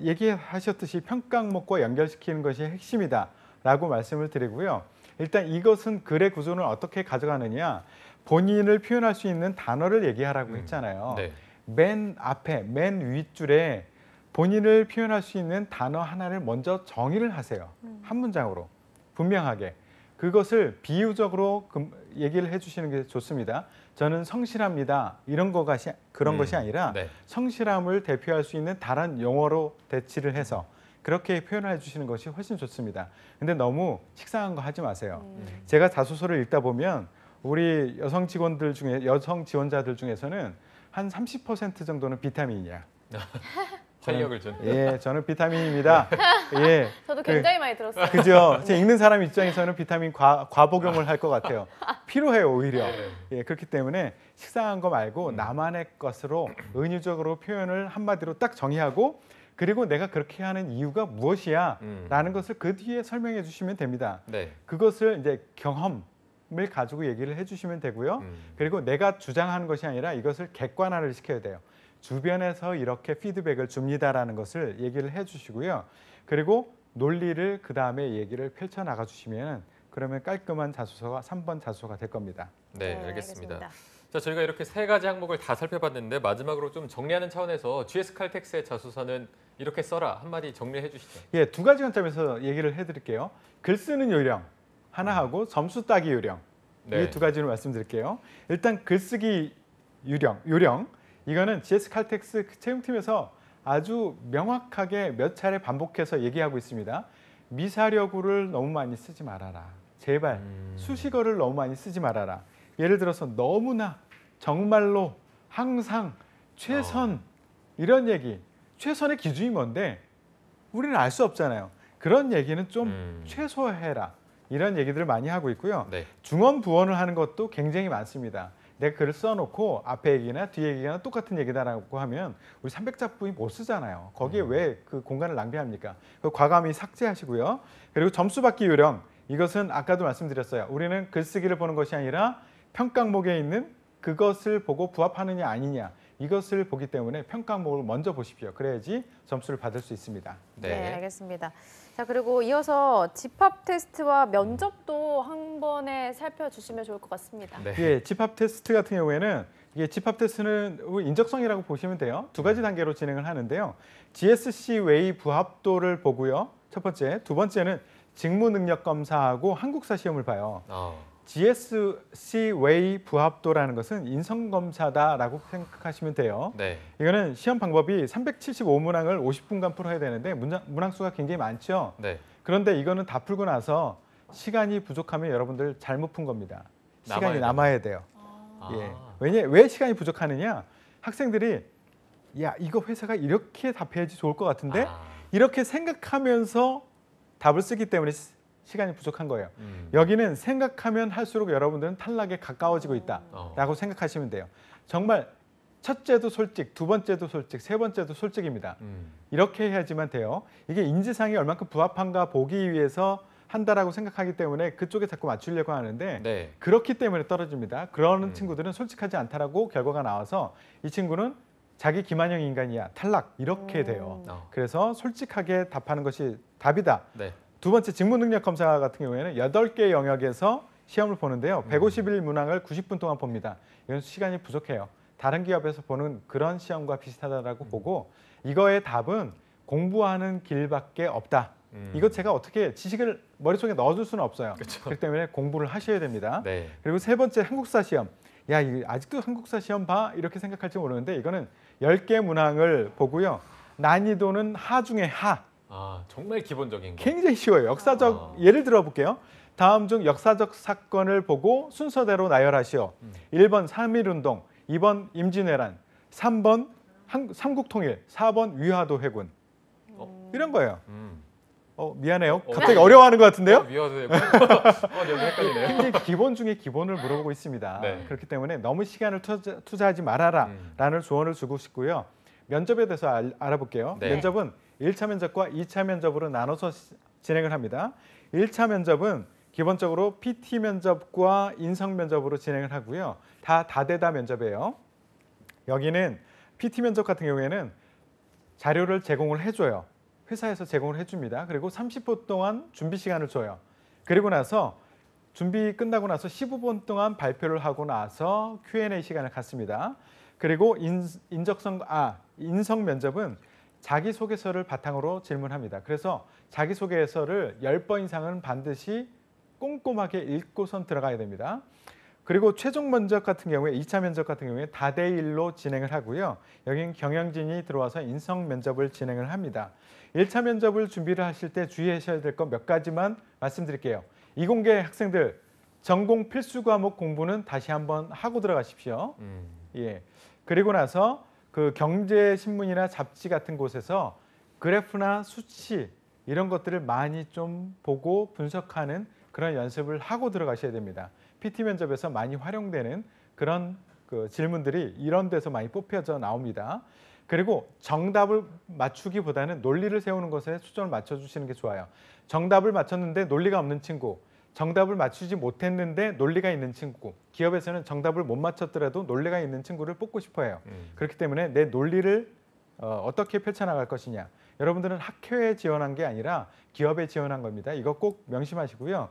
Speaker 3: 얘기하셨듯이 평가 항목과 연결시키는 것이 핵심이다라고 말씀을 드리고요. 일단 이것은 글의 구조는 어떻게 가져가느냐. 본인을 표현할 수 있는 단어를 얘기하라고 했잖아요.
Speaker 1: 네.
Speaker 3: 맨 앞에, 맨 윗줄에 본인을 표현할 수 있는 단어 하나를 먼저 정의를 하세요. 한 문장으로 분명하게. 그것을 비유적으로 얘기를 해주시는 게 좋습니다. 저는 성실합니다. 그런 것이 아니라
Speaker 1: 네.
Speaker 3: 성실함을 대표할 수 있는 다른 용어로 대치를 해서 그렇게 표현해 주시는 것이 훨씬 좋습니다. 근데 너무 식상한 거 하지 마세요. 제가 자소서를 읽다 보면 우리 여성 지원자들 중에서는 한 30% 정도는 비타민이야.
Speaker 1: 활력을 준.
Speaker 3: 예, 저는 비타민입니다. 예,
Speaker 2: 저도 굉장히 많이 들었어요.
Speaker 3: 그죠? 제 읽는 사람 입장에서는 비타민 과복용을 할 것 같아요. 필요해요, 오히려. 예, 그렇기 때문에 식상한 거 말고 나만의 것으로 은유적으로 표현을 한마디로 딱 정의하고 그리고 내가 그렇게 하는 이유가 무엇이야 라는 것을 그 뒤에 설명해 주시면 됩니다.
Speaker 1: 네.
Speaker 3: 그것을 이제 경험을 가지고 얘기를 해주시면 되고요. 그리고 내가 주장하는 것이 아니라 이것을 객관화를 시켜야 돼요. 주변에서 이렇게 피드백을 줍니다라는 것을 얘기를 해주시고요. 그리고 논리를 그 다음에 얘기를 펼쳐 나가 주시면 그러면 깔끔한 자소서가 3번 자소서가 될 겁니다.
Speaker 1: 네, 알겠습니다. 자, 저희가 이렇게 세 가지 항목을 다 살펴봤는데 마지막으로 좀 정리하는 차원에서 GS 칼텍스의 자소서는 이렇게 써라 한마디 정리해 주시죠.
Speaker 3: 예, 두 가지 관점에서 얘기를 해드릴게요. 글 쓰는 요령 하나하고 점수 따기 요령
Speaker 1: 네.
Speaker 3: 이 두 가지를 말씀드릴게요. 일단 글쓰기 요령 이거는 GS 칼텍스 채용팀에서 아주 명확하게 몇 차례 반복해서 얘기하고 있습니다. 미사려구를 너무 많이 쓰지 말아라. 제발 수식어를 너무 많이 쓰지 말아라. 예를 들어서 너무나 정말로 항상 최선 이런 얘기 최선의 기준이 뭔데 우리는 알 수 없잖아요. 그런 얘기는 좀 최소화해라. 이런 얘기들을 많이 하고 있고요.
Speaker 1: 네.
Speaker 3: 중언 부언을 하는 것도 굉장히 많습니다. 내가 글을 써놓고 앞에 얘기나 뒤에 얘기나 똑같은 얘기다라고 하면 우리 300자뿐이 못 쓰잖아요. 거기에 왜 그 공간을 낭비합니까? 과감히 삭제하시고요. 그리고 점수 받기 요령 이것은 아까도 말씀드렸어요. 우리는 글쓰기를 보는 것이 아니라 평가목에 있는 그것을 보고 부합하느냐 아니냐 이것을 보기 때문에 평가목을 먼저 보십시오. 그래야지 점수를 받을 수 있습니다.
Speaker 2: 네, 알겠습니다. 자, 그리고 이어서 집합 테스트와 면접도 한 번에 살펴주시면 좋을 것 같습니다.
Speaker 1: 네.
Speaker 3: 예, 집합 테스트 같은 경우에는 이게 집합 테스트는 인적성이라고 보시면 돼요. 두 가지 단계로 진행을 하는데요. GSC 웨이 부합도를 보고요. 첫 번째, 두 번째는 직무 능력 검사하고 한국사 시험을 봐요. GSC 웨이 부합도라는 것은 인성 검사다라고 생각하시면 돼요.
Speaker 1: 네.
Speaker 3: 이거는 시험 방법이 375문항을 50분간 풀어야 되는데 문항 수가 굉장히 많죠.
Speaker 1: 네.
Speaker 3: 그런데 이거는 다 풀고 나서 시간이 부족하면 여러분들 잘못 푼 겁니다. 시간이 남아야 돼요. 예. 왜 시간이 부족하느냐? 학생들이 야 이거 회사가 이렇게 답해야지 좋을 것 같은데 이렇게 생각하면서 답을 쓰기 때문에 시간이 부족한 거예요. 여기는 생각하면 할수록 여러분들은 탈락에 가까워지고 있다라고 생각하시면 돼요. 정말 첫째도 솔직, 두 번째도 솔직, 세 번째도 솔직입니다. 이렇게 해야지만 돼요. 이게 인지상이 얼만큼 부합한가 보기 위해서 한다라고 생각하기 때문에 그쪽에 자꾸 맞추려고 하는데
Speaker 1: 네.
Speaker 3: 그렇기 때문에 떨어집니다. 그러는 친구들은 솔직하지 않다라고 결과가 나와서 이 친구는 자기 기만형 인간이야, 탈락 이렇게 돼요. 그래서 솔직하게 답하는 것이 답이다.
Speaker 1: 네.
Speaker 3: 두 번째 직무 능력 검사 같은 경우에는 8개 영역에서 시험을 보는데요. 150일 문항을 90분 동안 봅니다. 이건 시간이 부족해요. 다른 기업에서 보는 그런 시험과 비슷하다라고 보고 이거의 답은 공부하는 길밖에 없다. 이거 제가 어떻게 지식을 머릿속에 넣어줄 수는 없어요. 그렇기 때문에 공부를 하셔야 됩니다.
Speaker 1: 네.
Speaker 3: 그리고 세 번째 한국사 시험. 야, 아직도 한국사 시험 봐? 이렇게 생각할지 모르는데 이거는 10개 문항을 보고요. 난이도는 하 중에 하.
Speaker 1: 정말 기본적인 거.
Speaker 3: 굉장히 쉬워요. 역사적 예를 들어 볼게요. 다음 중 역사적 사건을 보고 순서대로 나열하시오. 1번 3.1운동, 2번 임진왜란, 3번 삼국통일, 4번 위화도 해군. 이런 거예요. 미안해요. 갑자기 어려워하는 것 같은데요?
Speaker 1: 위화도 해군. 여기 헷갈리네요.
Speaker 3: 굉장히 기본 중에 기본을 물어보고 있습니다.
Speaker 1: 네.
Speaker 3: 그렇기 때문에 너무 시간을 투자하지 말아라 라는 조언을 주고 싶고요. 면접에 대해서 알아볼게요.
Speaker 1: 네.
Speaker 3: 면접은 1차 면접과 2차 면접으로 나눠서 진행을 합니다. 1차 면접은 기본적으로 PT 면접과 인성 면접으로 진행을 하고요. 다 다대다 면접이에요. 여기는 PT 면접 같은 경우에는 자료를 제공을 해줘요. 회사에서 제공을 해줍니다. 그리고 30분 동안 준비 시간을 줘요. 그리고 나서 준비 끝나고 나서 15분 동안 발표를 하고 나서 Q&A 시간을 갖습니다. 그리고 인성 면접은 자기소개서를 바탕으로 질문합니다. 그래서 자기소개서를 10번 이상은 반드시 꼼꼼하게 읽고선 들어가야 됩니다. 그리고 최종 면접 같은 경우에 2차 면접 같은 경우에 다대일로 진행을 하고요. 여기는 경영진이 들어와서 인성 면접을 진행을 합니다. 1차 면접을 준비를 하실 때 주의하셔야 될 것 몇 가지만 말씀드릴게요. 이공계 학생들 전공 필수 과목 공부는 다시 한번 하고 들어가십시오. 예. 그리고 나서 그 경제 신문이나 잡지 같은 곳에서 그래프나 수치 이런 것들을 많이 좀 보고 분석하는 그런 연습을 하고 들어가셔야 됩니다. PT 면접에서 많이 활용되는 그런 그 질문들이 이런 데서 많이 뽑혀져 나옵니다. 그리고 정답을 맞추기보다는 논리를 세우는 것에 초점을 맞춰주시는 게 좋아요. 정답을 맞췄는데 논리가 없는 친구, 정답을 맞추지 못했는데 논리가 있는 친구, 기업에서는 정답을 못 맞췄더라도 논리가 있는 친구를 뽑고 싶어 해요. 그렇기 때문에 내 논리를 어떻게 펼쳐나갈 것이냐. 여러분들은 학회에 지원한 게 아니라 기업에 지원한 겁니다. 이거 꼭 명심하시고요.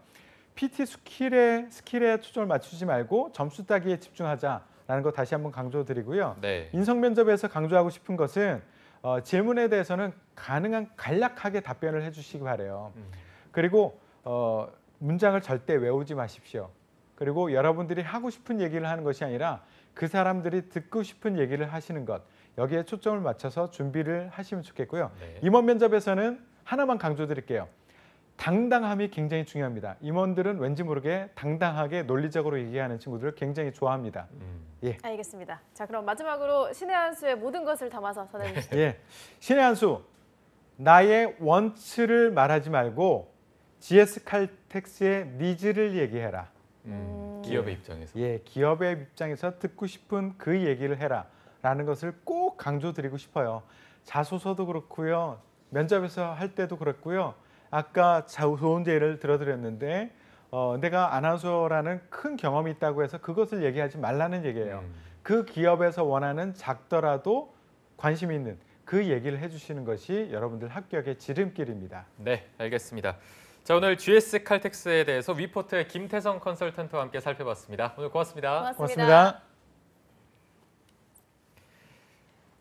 Speaker 3: PT 스킬에 초점을 맞추지 말고 점수 따기에 집중하자라는 거 다시 한번 강조드리고요.
Speaker 1: 네.
Speaker 3: 인성 면접에서 강조하고 싶은 것은 질문에 대해서는 가능한 간략하게 답변을 해주시기 바래요. 그리고 문장을 절대 외우지 마십시오. 그리고 여러분들이 하고 싶은 얘기를 하는 것이 아니라 그 사람들이 듣고 싶은 얘기를 하시는 것, 여기에 초점을 맞춰서 준비를 하시면 좋겠고요.
Speaker 1: 네.
Speaker 3: 임원 면접에서는 하나만 강조드릴게요. 당당함이 굉장히 중요합니다. 임원들은 왠지 모르게 당당하게 논리적으로 얘기하는 친구들을 굉장히 좋아합니다. 예.
Speaker 2: 알겠습니다. 자, 그럼 마지막으로 신의 한 수의 모든 것을 담아서 전해주시죠.
Speaker 3: 예. 신의 한 수. 나의 원츠를 말하지 말고 GS 칼텍스의 니즈를 얘기해라.
Speaker 1: 기업의 입장에서.
Speaker 3: 예, 기업의 입장에서 듣고 싶은 그 얘기를 해라. 라는 것을 꼭 강조드리고 싶어요. 자소서도 그렇고요. 면접에서 할 때도 그렇고요. 아까 좋은 예를 들어드렸는데 내가 아나운서라는 큰 경험이 있다고 해서 그것을 얘기하지 말라는 얘기예요. 그 기업에서 원하는 작더라도 관심 있는 그 얘기를 해주시는 것이 여러분들 합격의 지름길입니다.
Speaker 1: 네, 알겠습니다. 자, 오늘 GS 칼텍스에 대해서 위포트의 김태성 컨설턴트와 함께 살펴봤습니다. 오늘 고맙습니다.
Speaker 3: 고맙습니다.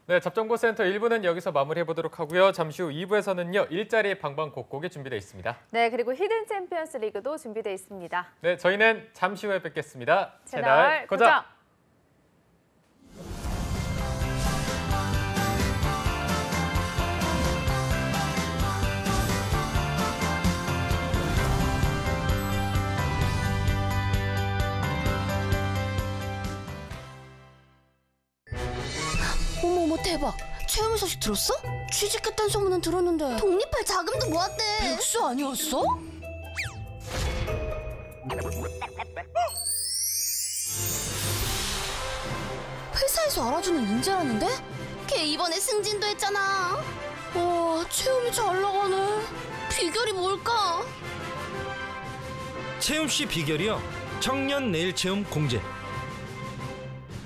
Speaker 1: 네, 잡정보센터 1부는 여기서 마무리해보도록 하고요. 잠시 후 2부에서는요. 일자리 방방곡곡이 준비되어 있습니다.
Speaker 2: 네, 그리고 히든 챔피언스 리그도 준비되어 있습니다.
Speaker 1: 네, 저희는 잠시 후에 뵙겠습니다.
Speaker 2: 채널 고정!
Speaker 5: 어머어머 대박! 최우미 소식 들었어? 취직했다는 소문은 들었는데 독립할 자금도 모았대. 백수 아니었어? 회사에서 알아주는 인재라는데? 걔 이번에 승진도 했잖아. 와, 채움이 잘 나가네. 비결이 뭘까?
Speaker 6: 채움씨 비결이요. 청년 내일 채움 공제.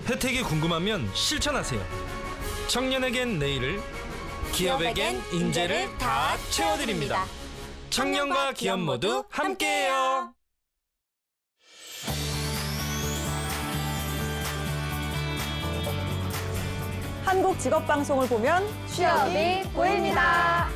Speaker 6: 혜택이 궁금하면 실천하세요. 청년에겐 내일을, 기업에겐 인재를 다 채워드립니다. 청년과 기업 모두 함께해요.
Speaker 7: 한국 직업 방송을 보면
Speaker 2: 취업이 보입니다.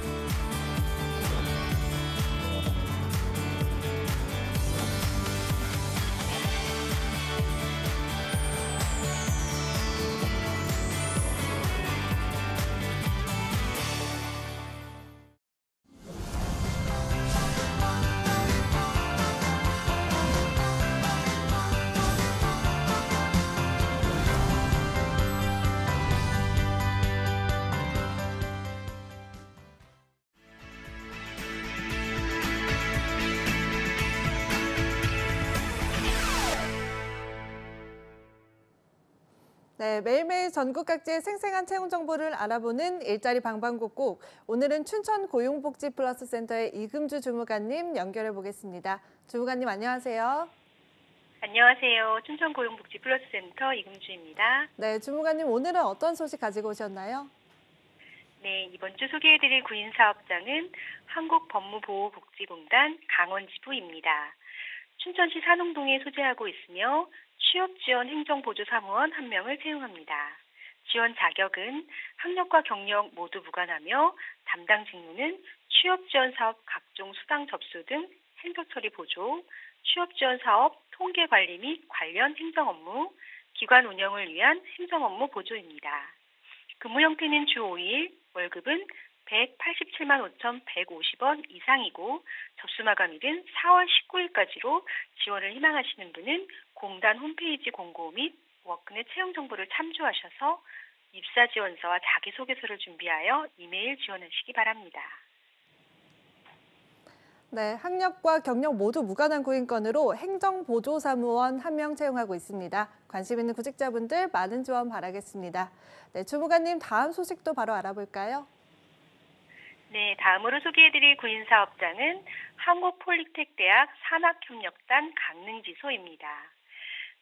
Speaker 4: 네, 매일매일 전국 각지의 생생한 채용 정보를 알아보는 일자리 방방곡곡. 오늘은 춘천 고용복지 플러스 센터의 이금주 주무관님 연결해 보겠습니다. 주무관님 안녕하세요.
Speaker 8: 안녕하세요. 춘천 고용복지 플러스 센터 이금주입니다.
Speaker 4: 네, 주무관님 오늘은 어떤 소식 가지고 오셨나요?
Speaker 8: 네, 이번 주 소개해드릴 구인사업장은 한국법무보호복지공단 강원지부입니다. 춘천시 산홍동에 소재하고 있으며 취업지원 행정보조사무원 1명을 채용합니다. 지원 자격은 학력과 경력 모두 무관하며 담당 직무는 취업지원 사업 각종 수당 접수 등 행정처리 보조, 취업지원 사업 통계 관리 및 관련 행정 업무, 기관 운영을 위한 행정 업무 보조입니다. 근무 형태는 주 5일, 월급은 187만 5,150원 이상이고 접수 마감일은 4월 19일까지로 지원을 희망하시는 분은 공단 홈페이지 공고 및 워크넷 채용 정보를 참조하셔서 입사 지원서와 자기소개서를 준비하여 이메일 지원하시기 바랍니다.
Speaker 4: 네, 학력과 경력 모두 무관한 구인권으로 행정보조사무원 1명 채용하고 있습니다. 관심 있는 구직자분들 많은 지원 바라겠습니다. 네, 주무관님 다음 소식도 바로 알아볼까요?
Speaker 8: 네, 다음으로 소개해드릴 구인사업장은 한국폴리텍대학 산학협력단 강릉지소입니다.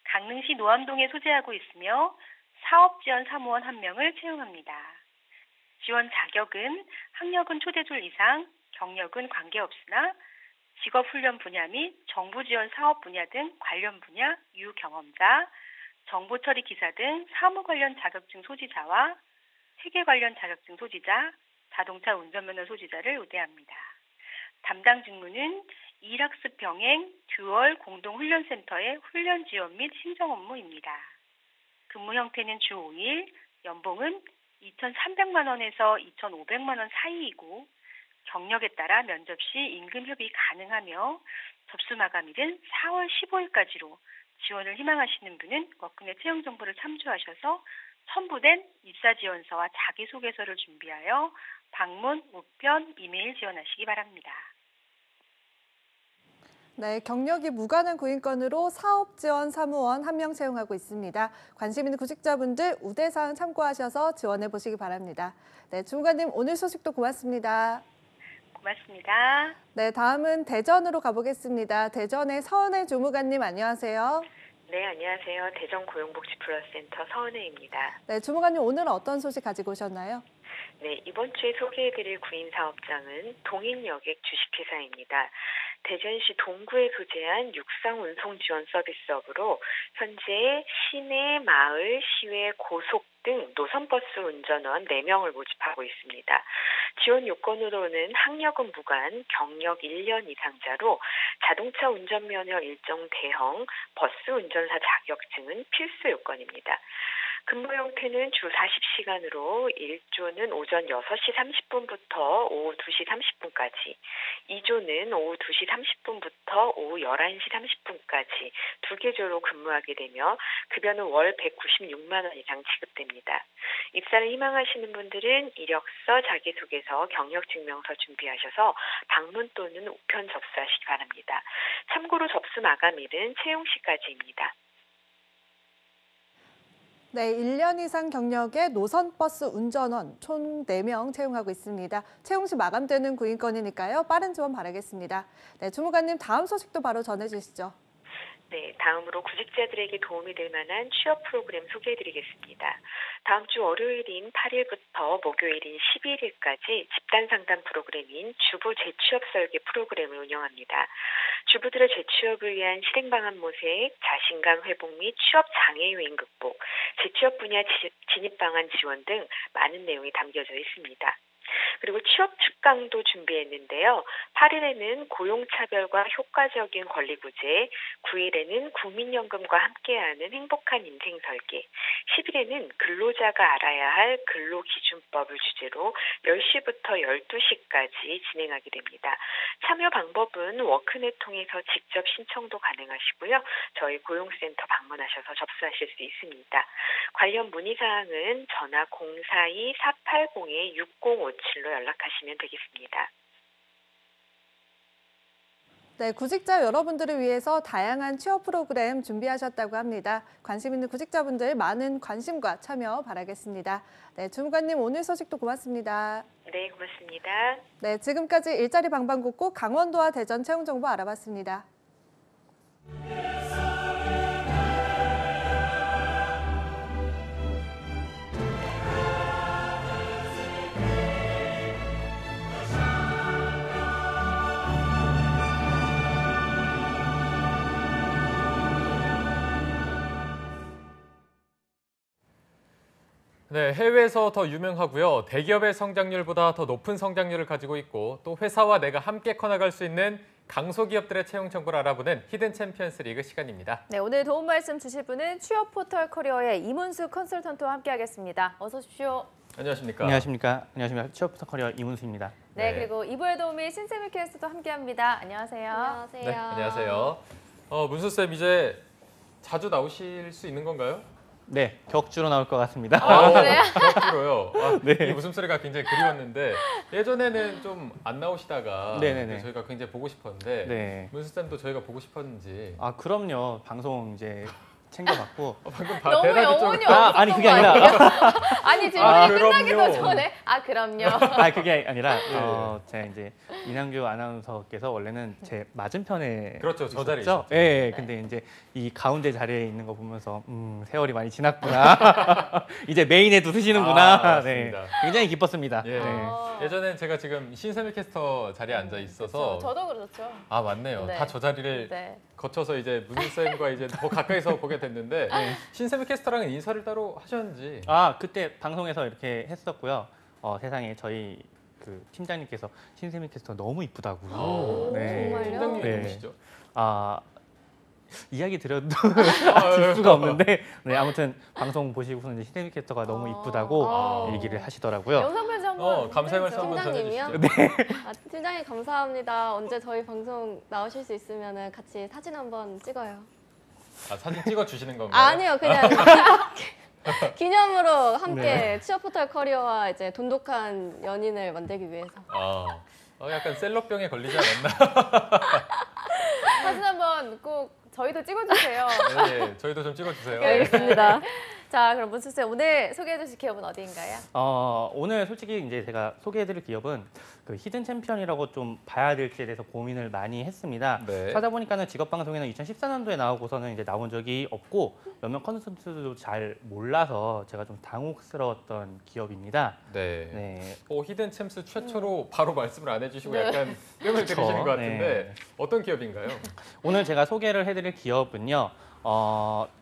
Speaker 8: 강릉시 노암동에 소재하고 있으며 사업지원 사무원 1명을 채용합니다. 지원 자격은 학력은 초대졸 이상, 경력은 관계없으나 직업훈련 분야 및 정부지원 사업 분야 등 관련 분야 유경험자, 정보처리 기사 등 사무 관련 자격증 소지자와 회계 관련 자격증 소지자, 자동차 운전면허 소지자를 우대합니다. 담당 직무는 일학습 병행 듀얼 공동훈련센터의 훈련 지원 및 행정 업무입니다. 근무 형태는 주 5일, 연봉은 2,300만 원에서 2,500만 원 사이이고 경력에 따라 면접 시 임금 협의 가능하며 접수 마감일은 4월 15일까지로 지원을 희망하시는 분은 워크넷 채용 정보를 참조하셔서 첨부된 입사 지원서와 자기소개서를 준비하여 방문, 우편, 이메일 지원하시기 바랍니다.
Speaker 4: 네, 경력이 무관한 구인권으로 사업지원 사무원 1명 채용하고 있습니다. 관심 있는 구직자분들 우대사항 참고하셔서 지원해 보시기 바랍니다. 네, 주무관님 오늘 소식도 고맙습니다.
Speaker 8: 고맙습니다.
Speaker 4: 네, 다음은 대전으로 가보겠습니다. 대전의 서은혜 주무관님 안녕하세요.
Speaker 9: 네, 안녕하세요. 대전 고용복지플러스센터 서은혜입니다.
Speaker 4: 네, 주무관님 오늘 어떤 소식 가지고 오셨나요?
Speaker 9: 네, 이번 주에 소개해드릴 구인사업장은 동인여객 주식회사입니다. 대전시 동구에 소재한 육상운송 지원 서비스업으로 현재 시내, 마을, 시외, 고속 등 노선버스 운전원 4명을 모집하고 있습니다. 지원 요건으로는 학력은 무관, 경력 1년 이상자로 자동차 운전면허 일정 대형, 버스 운전사 자격증은 필수 요건입니다. 근무 형태는 주 40시간으로 1조는 오전 6시 30분부터 오후 2시 30분까지, 2조는 오후 2시 30분부터 오후 11시 30분까지 2개 조로 근무하게 되며 급여는 월 196만 원 이상 지급됩니다. 입사를 희망하시는 분들은 이력서, 자기소개서, 경력증명서 준비하셔서 방문 또는 우편 접수하시기 바랍니다. 참고로 접수 마감일은 채용 시까지입니다.
Speaker 4: 네, 1년 이상 경력의 노선버스 운전원 총 4명 채용하고 있습니다. 채용 시 마감되는 구인권이니까요. 빠른 지원 바라겠습니다. 네, 주무관님 다음 소식도 바로 전해주시죠.
Speaker 9: 네, 다음으로 구직자들에게 도움이 될 만한 취업 프로그램 소개해드리겠습니다. 다음 주 월요일인 8일부터 목요일인 11일까지 집단 상담 프로그램인 주부 재취업 설계 프로그램을 운영합니다. 주부들의 재취업을 위한 실행 방안 모색, 자신감 회복 및 취업 장애 요인 극복, 재취업 분야 진입 방안 지원 등 많은 내용이 담겨져 있습니다. 그리고 취업 특강도 준비했는데요. 8일에는 고용차별과 효과적인 권리구제, 9일에는 국민연금과 함께하는 행복한 인생 설계, 10일에는 근로자가 알아야 할 근로기준법을 주제로 10시부터 12시까지 진행하게 됩니다. 참여 방법은 워크넷 통해서 직접 신청도 가능하시고요. 저희 고용센터 방문하셔서 접수하실 수 있습니다. 관련 문의사항은 전화 042-480-6057로 연락하시면 되겠습니다.
Speaker 4: 네, 구직자 여러분들을 위해서 다양한 취업 프로그램 준비하셨다고 합니다. 관심 있는 구직자분들 많은 관심과 참여 바라겠습니다. 네, 주무관님 오늘 소식도 고맙습니다.
Speaker 9: 네, 고맙습니다.
Speaker 4: 네, 지금까지 일자리 방방곡곡 강원도와 대전 채용 정보 알아봤습니다.
Speaker 1: 네, 해외에서 더 유명하고요. 대기업의 성장률보다 더 높은 성장률을 가지고 있고 또 회사와 내가 함께 커나갈 수 있는 강소기업들의 채용 정보를 알아보는 히든 챔피언스 리그 시간입니다.
Speaker 2: 네, 오늘 도움 말씀 주실 분은 취업 포털 커리어의 이문수 컨설턴트와 함께하겠습니다. 어서 오십시오.
Speaker 1: 안녕하십니까?
Speaker 10: 안녕하십니까. 취업 포털 커리어 이문수입니다.
Speaker 2: 네, 그리고 2부의 도우미 신세미 캐스터도 함께합니다. 안녕하세요.
Speaker 5: 안녕하세요.
Speaker 1: 네, 안녕하세요. 문수 쌤 이제 자주 나오실 수 있는 건가요?
Speaker 10: 네, 격주로 나올 것 같습니다.
Speaker 2: 그래요?
Speaker 1: 격주로요.
Speaker 10: 네.
Speaker 1: 이 웃음소리가 굉장히 그리웠는데 예전에는 좀 안 나오시다가
Speaker 10: 네네네.
Speaker 1: 저희가 굉장히 보고 싶었는데
Speaker 10: 네.
Speaker 1: 문수쌤도 저희가 보고 싶었는지
Speaker 10: 아, 그럼요. 방송 이제 챙겨봤고.
Speaker 1: 방금
Speaker 2: 너무
Speaker 1: 대답이
Speaker 2: 영혼이
Speaker 1: 좀
Speaker 2: 없었던
Speaker 10: 아니, 그게
Speaker 2: 거
Speaker 10: 아니라.
Speaker 2: 아니에요? 아니 질문이
Speaker 1: 그럼요.
Speaker 2: 끝나기도 전에 그럼요.
Speaker 10: 아, 그게 아니라 제가 이제 이남규 아나운서께서 원래는 제 맞은편에
Speaker 1: 그렇죠. 저 자리에
Speaker 10: 있었죠?
Speaker 1: 있었죠.
Speaker 10: 예, 근데 이제 이 가운데 자리에 있는 거 보면서 세월이 많이 지났구나. 이제 메인에도 드시는구나. 네.
Speaker 1: 맞습니다.
Speaker 10: 굉장히 기뻤습니다.
Speaker 1: 예.
Speaker 10: 네.
Speaker 1: 예전엔 제가 지금 신세미 캐스터 자리에 앉아 있어서
Speaker 2: 저도 그렇죠.
Speaker 1: 아 맞네요.
Speaker 2: 네.
Speaker 1: 다 저 자리를
Speaker 2: 네.
Speaker 1: 거쳐서 이제 문수쌤과 이제 더 가까이서 보게 됐는데 신세미 캐스터랑은 인사를 따로 하셨는지
Speaker 10: 아, 그때 방송에서 이렇게 했었고요. 세상에 저희 그 팀장님께서 신세미 캐스터 너무 이쁘다고.
Speaker 2: 정말요?
Speaker 1: 팀장님이
Speaker 10: 네.
Speaker 1: 누구시죠?
Speaker 10: 이야기 드려도 질 수가 없는데 아무튼 방송 보시고서 이제 신세미 캐스터가 너무 이쁘다고 얘기를 하시더라고요.
Speaker 2: 영상 편지 한번
Speaker 1: 감사의 말씀 한번
Speaker 11: 팀장님이요?
Speaker 1: 전해주시죠.
Speaker 11: 팀장님 감사합니다. 언제 저희 방송 나오실 수 있으면 같이 사진 한번 찍어요.
Speaker 1: 사진 찍어 주시는 건가요?
Speaker 11: 아니요, 그냥 기념으로 함께 취업 포털 커리어와 이제 돈독한 연인을 만들기 위해서.
Speaker 1: 약간 셀럽병에 걸리지 않았나?
Speaker 2: 사진 한번 꼭 저희도 찍어주세요.
Speaker 1: 네, 저희도 좀 찍어주세요.
Speaker 2: 알겠습니다. 자, 그럼 문수쌤 오늘 소개해주실 기업은 어디인가요?
Speaker 10: 오늘 솔직히 이제 제가 소개해드릴 기업은 그 히든 챔피언이라고 좀 봐야 될지에 대해서 고민을 많이 했습니다.
Speaker 1: 네.
Speaker 10: 찾아보니까는 직업방송에는 2014년도에 나오고서는 이제 나온 적이 없고 몇몇 컨텐츠도 잘 몰라서 제가 좀 당혹스러웠던 기업입니다.
Speaker 1: 네. 히든 챔스 최초로 바로 말씀을 안 해주시고 약간 뜸을 들이시는 것 같은데 어떤 기업인가요?
Speaker 10: 오늘 제가 소개를 해드릴 기업은요.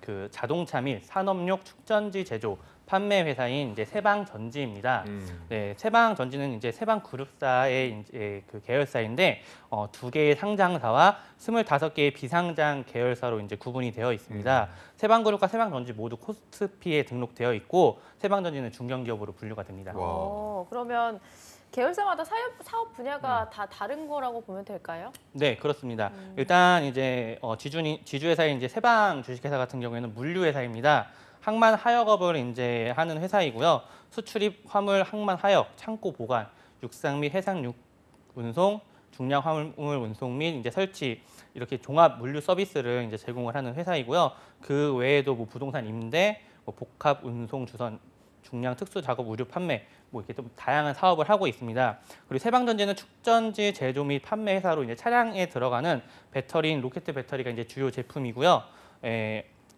Speaker 10: 그 자동차 및 산업용 축전지 제조 판매 회사인 이제 세방전지입니다. 네, 세방전지는 이제 세방그룹사의 이제 그 계열사인데 2개의 상장사와 25개의 비상장 계열사로 이제 구분이 되어 있습니다. 세방그룹과 세방전지 모두 코스피에 등록되어 있고 세방전지는 중견기업으로 분류가 됩니다.
Speaker 2: 그러면 계열사마다 사업 분야가 다 다른 거라고 보면 될까요?
Speaker 10: 네, 그렇습니다. 일단 이제 지주회사인 이제 세방 주식회사 같은 경우에는 물류회사입니다. 항만 하역업을 이제 하는 회사이고요. 수출입 화물 항만 하역, 창고 보관, 육상 및 해상 운송, 중량 화물 운송 및 이제 설치 이렇게 종합 물류 서비스를 이제 제공을 하는 회사이고요. 그 외에도 뭐 부동산 임대, 복합 운송 주선, 중량 특수 작업 의류 판매 이렇게 좀 다양한 사업을 하고 있습니다. 그리고 세방전지는 축전지 제조 및 판매 회사로 이제 차량에 들어가는 배터리인 로켓 배터리가 이제 주요 제품이고요.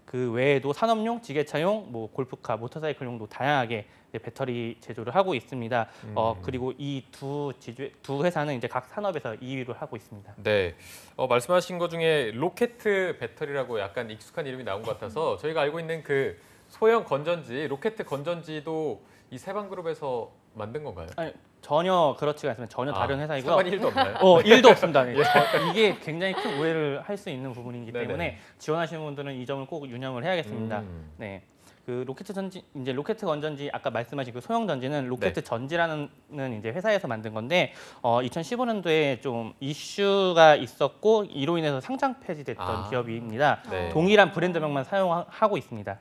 Speaker 10: 그 외에도 산업용, 지게차용, 골프카, 모터사이클용도 다양하게 이제 배터리 제조를 하고 있습니다. 그리고 이 두 회사는 이제 각 산업에서 2위를 하고 있습니다.
Speaker 1: 네, 말씀하신 것 중에 로켓 배터리라고 약간 익숙한 이름이 나온 것 같아서 저희가 알고 있는 그 소형 건전지, 로켓 건전지도 이 세방그룹에서 만든 건가요?
Speaker 10: 아니, 전혀 그렇지가 않습니다. 전혀 다른 회사이고요.
Speaker 1: 상관이 1도 없나요?
Speaker 10: 1도 없습니다. 이게 굉장히 큰 오해를 할 수 있는 부분이기 때문에 지원하시는 분들은 이 점을 꼭 유념을 해야겠습니다. 네. 그 로켓 건전지 아까 말씀하신 그 소형 전지는 로켓 전지라는 이제 회사에서 만든 건데 2015년도에 좀 이슈가 있었고 이로 인해서 상장 폐지됐던 기업입니다. 동일한 브랜드명만 사용하고 있습니다.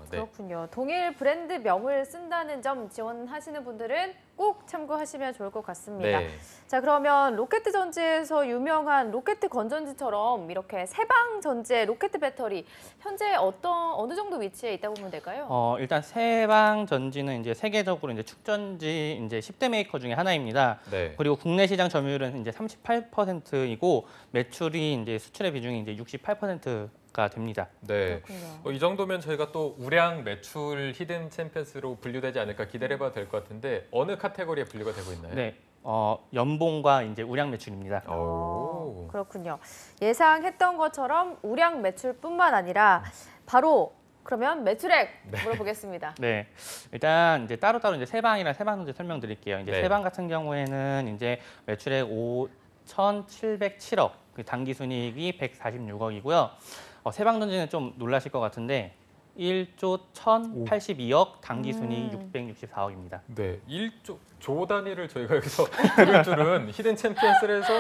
Speaker 2: 그렇군요. 동일 브랜드명을 쓴다는 점 지원하시는 분들은 꼭 참고하시면 좋을 것 같습니다. 자, 그러면 로켓 전지에서 유명한 로켓 건전지처럼 이렇게 세방 전지의 로켓 배터리 현재 어느 정도 위치에 있다고 보면 될까요?
Speaker 10: 일단 세방 전지는 이제 세계적으로 이제 축전지 이제 10대 메이커 중에 하나입니다. 그리고 국내 시장 점유율은 이제 38%이고 매출이 이제 수출의 비중이 이제 68%가 됩니다.
Speaker 1: 네. 이 정도면 저희가 또 우량 매출 히든 챔피언스로 분류되지 않을까 기대를 해봐도 될 것 같은데 어느 카테고리에 분류가 되고 있나요?
Speaker 10: 네. 연봉과 이제 우량 매출입니다.
Speaker 2: 그렇군요. 예상했던 것처럼 우량 매출뿐만 아니라 바로 그러면 매출액 물어보겠습니다.
Speaker 10: 네, 일단 이제 따로따로 이제 세방이랑 세방전지 설명드릴게요. 이제 세방 같은 경우에는 이제 매출액 5,707억, 당기순이익이 146억이고요. 세방전지는 좀 놀라실 것 같은데 1조 1,082억, 당기 순이익 664억입니다.
Speaker 1: 네, 1조 단위를 저희가 여기서 들을 줄은 히든 챔피언스에서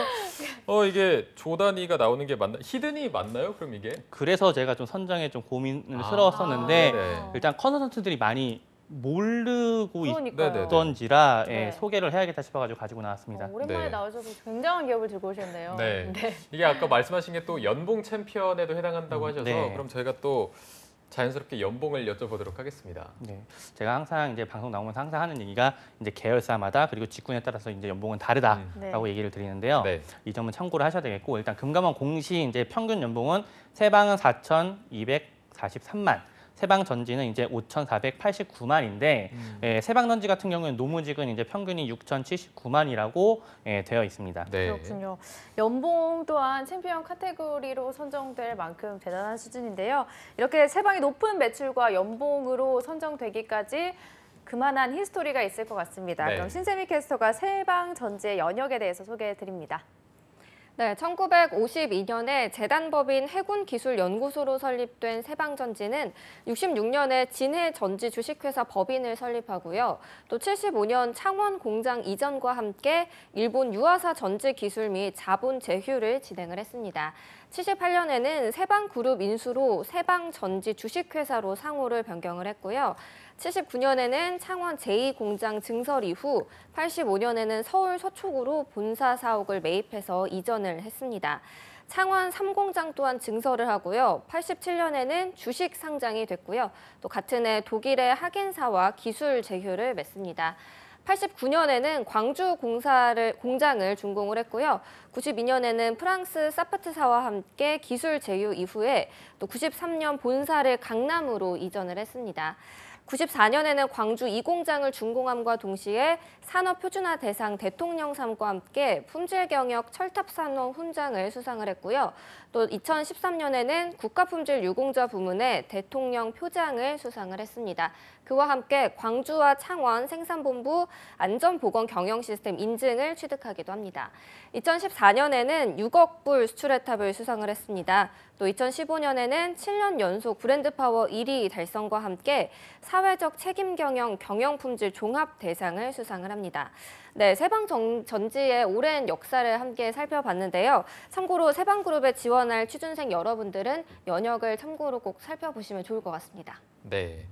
Speaker 1: 이게 조 단위가 나오는 게 맞나? 히든이 맞나요? 그럼 이게?
Speaker 10: 그래서 제가 좀 선정에 좀 고민을 스러웠었는데
Speaker 1: 네.
Speaker 10: 일단 커너 선수들이 많이 모르고
Speaker 2: 그러니까요.
Speaker 10: 있던지라
Speaker 2: 네.
Speaker 10: 소개를 해야겠다 싶어가지고 가지고 나왔습니다.
Speaker 2: 오랜만에
Speaker 1: 네.
Speaker 2: 나오셔서 굉장한 기업을 들고 오셨네요.
Speaker 1: 네. 이게 아까 말씀하신 게 또 연봉 챔피언에도 해당한다고 하셔서
Speaker 10: 네.
Speaker 1: 그럼 저희가 또 자연스럽게 연봉을 여쭤보도록 하겠습니다.
Speaker 10: 네, 제가 항상 이제 방송 나오면서 항상 하는 얘기가 이제 계열사마다 그리고 직군에 따라서 이제 연봉은 다르다라고 얘기를 드리는데요.
Speaker 1: 네.
Speaker 10: 이 점은 참고를 하셔야 되겠고 일단 금감원 공시 이제 평균 연봉은 세 방은 4,243만. 세방 전지는 이제 5,489만인데 세방 전지 같은 경우는 노무직은 이제 평균이 6,079만이라고 되어 있습니다.
Speaker 1: 네.
Speaker 2: 그렇군요. 연봉 또한 챔피언 카테고리로 선정될 만큼 대단한 수준인데요. 이렇게 세방이 높은 매출과 연봉으로 선정되기까지 그만한 히스토리가 있을 것 같습니다.
Speaker 1: 네.
Speaker 2: 그럼 신세미 캐스터가 세방 전지의 연역에 대해서 소개해 드립니다.
Speaker 11: 네, 1952년에 재단법인 해군기술연구소로 설립된 세방전지는 66년에 진해전지 주식회사 법인을 설립하고요. 또 75년 창원 공장 이전과 함께 일본 유아사 전지 기술 및 자본 제휴를 진행을 했습니다. 78년에는 세방그룹 인수로 세방전지 주식회사로 상호를 변경을 했고요. 79년에는 창원 제2공장 증설 이후 85년에는 서울 서초구로 본사 사옥을 매입해서 이전을 했습니다. 창원 3공장 또한 증설을 하고요. 87년에는 주식 상장이 됐고요. 또 같은 해 독일의 하겐사와 기술 제휴를 맺습니다. 89년에는 광주 공장을 준공을 했고요. 92년에는 프랑스 사프트사와 함께 기술 제휴 이후에 또 93년 본사를 강남으로 이전을 했습니다. 94년에는 광주 2공장을 준공함과 동시에 산업표준화 대상 대통령상과 함께 품질경역 철탑산업 훈장을 수상을 했고요. 또 2013년에는 국가품질 유공자 부문에 대통령 표장을 수상을 했습니다. 그와 함께 광주와 창원 생산본부 안전보건 경영시스템 인증을 취득하기도 합니다. 2014년에는 6억 불 수출혜탑을 수상을 했습니다. 또 2015년에는 7년 연속 브랜드파워 1위 달성과 함께 사회적 책임 경영 경영품질 종합 대상을 수상을 합니다. 네, 세방전지의 오랜 역사를 함께 살펴봤는데요. 참고로 세방그룹에 지원할 취준생 여러분들은 연역을 참고로 꼭 살펴보시면 좋을 것 같습니다.
Speaker 1: 네.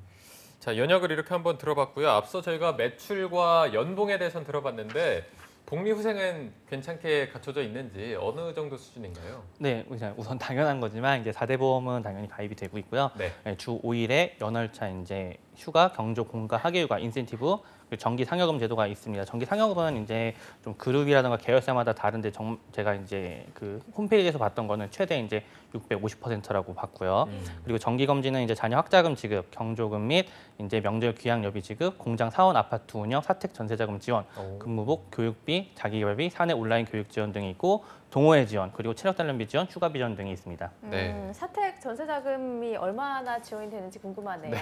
Speaker 1: 자, 연역을 이렇게 한번 들어봤고요. 앞서 저희가 매출과 연봉에 대해서는 들어봤는데 복리후생은 괜찮게 갖춰져 있는지 어느 정도 수준인가요?
Speaker 10: 네, 우선 당연한 거지만 이제 4대 보험은 당연히 가입이 되고 있고요.
Speaker 1: 네.
Speaker 10: 주 5일에 연월차 이제 휴가, 경조, 공가, 학예휴가, 인센티브, 그리고 정기 상여금 제도가 있습니다. 정기 상여금은 이제 좀 그룹이라든가 계열사마다 다른데 제가 이제 그 홈페이지에서 봤던 거는 최대 이제 650%라고 봤고요. 그리고 정기 검진은 이제 자녀 학자금 지급, 경조금 및 이제 명절 귀향 여비 지급, 공장 사원 아파트 운영, 사택 전세자금 지원, 근무복, 교육비, 자기개발비, 사내 온라인 교육 지원 등이 있고 동호회 지원, 그리고 체력 단련비 지원, 휴가비 지원 등이 있습니다.
Speaker 1: 네.
Speaker 2: 사택 전세자금이 얼마나 지원이 되는지 궁금하네요.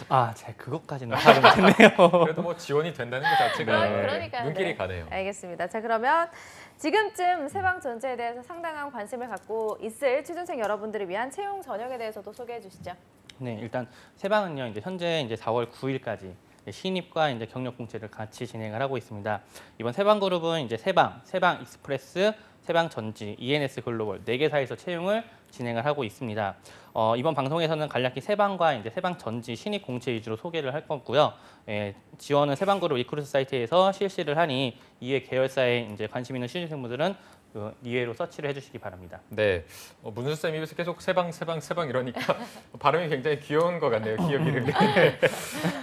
Speaker 10: 아, 제가 그것까지는 파악을 못했네요.
Speaker 1: 그래도 뭐 지원이 된다는 것 자체가
Speaker 2: 그러니까요.
Speaker 1: 눈길이
Speaker 2: 네.
Speaker 1: 가네요.
Speaker 2: 알겠습니다. 자, 그러면 지금쯤 세방전지에 대해서 상당한 관심을 갖고 있을 취준생 여러분들을 위한 채용 전형에 대해서도 소개해 주시죠.
Speaker 10: 네, 일단 세방은요, 이제 현재 이제 4월 9일까지 신입과 이제 경력 공채를 같이 진행을 하고 있습니다. 이번 세방그룹은 이제 세방 익스프레스, 세방전지, ENS 글로벌 4개사에서 채용을 진행을 하고 있습니다. 이번 방송에서는 간략히 세방과 이제 세방전지 신입 공채 위주로 소개를 할 거고요. 지원은 세방그룹 리크루트 사이트에서 실시를 하니 이외 계열사에 이제 관심 있는 취준생분들은 그 이외로 서치를 해주시기 바랍니다.
Speaker 1: 네, 문수 쌤 입에서 계속 세방 이러니까 발음이 굉장히 귀여운 것 같네요. 기업 이름이.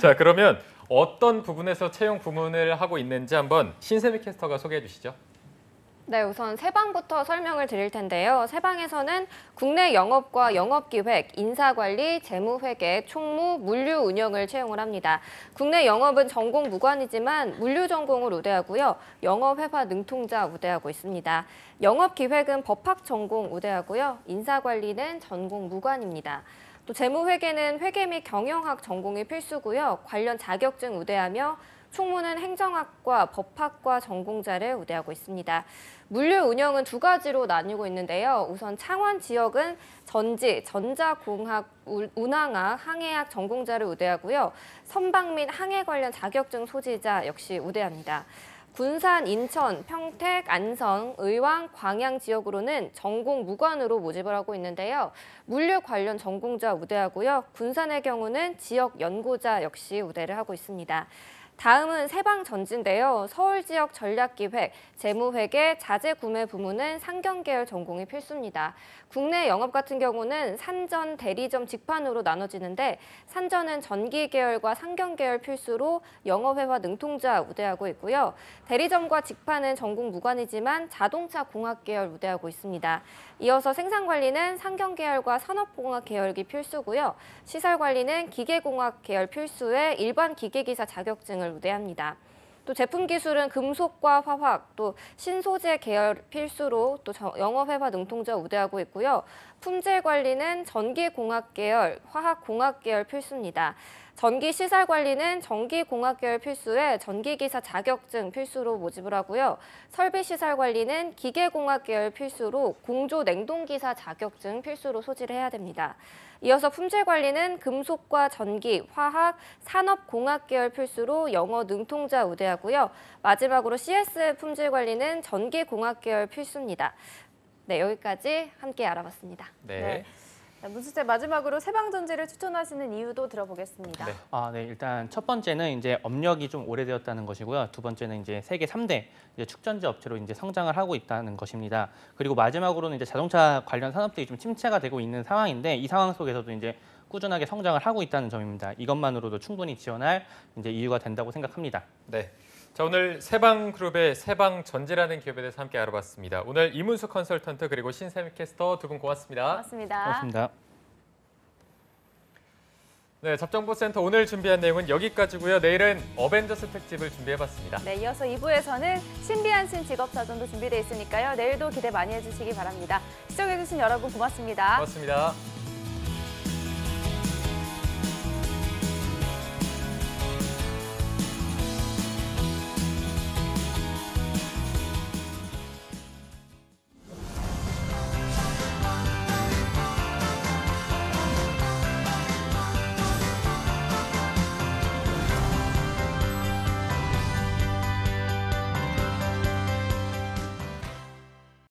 Speaker 1: 자, 그러면 어떤 부분에서 채용 부문을 하고 있는지 한번 신세미 캐스터가 소개해 주시죠.
Speaker 11: 네, 우선 세방부터 설명을 드릴 텐데요. 세방에서는 국내 영업과 영업기획, 인사관리, 재무회계, 총무, 물류 운영을 채용을 합니다. 국내 영업은 전공 무관이지만 물류 전공을 우대하고요. 영업회화 능통자 우대하고 있습니다. 영업기획은 법학 전공 우대하고요. 인사관리는 전공 무관입니다. 또 재무회계는 회계 및 경영학 전공이 필수고요. 관련 자격증 우대하며 총무는 행정학과, 법학과 전공자를 우대하고 있습니다. 물류 운영은 두 가지로 나뉘고 있는데요. 우선 창원 지역은 전지, 전자공학, 운항학, 항해학 전공자를 우대하고요. 선박 및 항해 관련 자격증 소지자 역시 우대합니다. 군산, 인천, 평택, 안성, 의왕, 광양 지역으로는 전공 무관으로 모집을 하고 있는데요. 물류 관련 전공자 우대하고요. 군산의 경우는 지역 연구자 역시 우대를 하고 있습니다. 다음은 세방전지인데요. 서울 지역 전략기획, 재무회계, 자재구매 부문은 상경계열 전공이 필수입니다. 국내 영업 같은 경우는 산전, 대리점, 직판으로 나눠지는데 산전은 전기계열과 상경계열 필수로 영어회화 능통자 우대하고 있고요. 대리점과 직판은 전공 무관이지만 자동차 공학 계열 우대하고 있습니다. 이어서 생산관리는 상경계열과 산업공학 계열이 필수고요. 시설관리는 기계공학 계열 필수에 일반 기계기사 자격증을 우대합니다. 또 제품 기술은 금속과 화학, 또 신소재 계열 필수로 또 영어회화 능통자 우대하고 있고요. 품질 관리는 전기공학 계열, 화학공학 계열 필수입니다. 전기 시설 관리는 전기공학 계열 필수에 전기기사 자격증 필수로 모집을 하고요. 설비 시설 관리는 기계공학 계열 필수로 공조 냉동기사 자격증 필수로 소지를 해야 됩니다. 이어서 품질 관리는 금속과 전기, 화학, 산업공학 계열 필수로 영어 능통자 우대하고요. 마지막으로 CS 품질 관리는 전기공학 계열 필수입니다. 네, 여기까지 함께 알아봤습니다.
Speaker 1: 네.
Speaker 2: 문수재 마지막으로 세방전지를 추천하시는 이유도 들어보겠습니다.
Speaker 10: 네, 일단 첫 번째는 이제 업력이 좀 오래되었다는 것이고요. 두 번째는 이제 세계 3대 이제 축전지 업체로 이제 성장을 하고 있다는 것입니다. 그리고 마지막으로는 이제 자동차 관련 산업들이 좀 침체가 되고 있는 상황인데 이 상황 속에서도 이제 꾸준하게 성장을 하고 있다는 점입니다. 이것만으로도 충분히 지원할 이제 이유가 된다고 생각합니다.
Speaker 1: 네. 자, 오늘 세방그룹의 세방전지라는 기업에 대해서 함께 알아봤습니다. 오늘 이문수 컨설턴트 그리고 신세미 캐스터 두 분 고맙습니다.
Speaker 2: 고맙습니다.
Speaker 10: 고맙습니다.
Speaker 1: 네, 잡정보센터 오늘 준비한 내용은 여기까지고요. 내일은 어벤져스 특집을 준비해봤습니다.
Speaker 2: 네, 이어서 2부에서는 신비한 신 직업사전도 준비되어 있으니까요. 내일도 기대 많이 해주시기 바랍니다. 시청해주신 여러분 고맙습니다.
Speaker 1: 고맙습니다.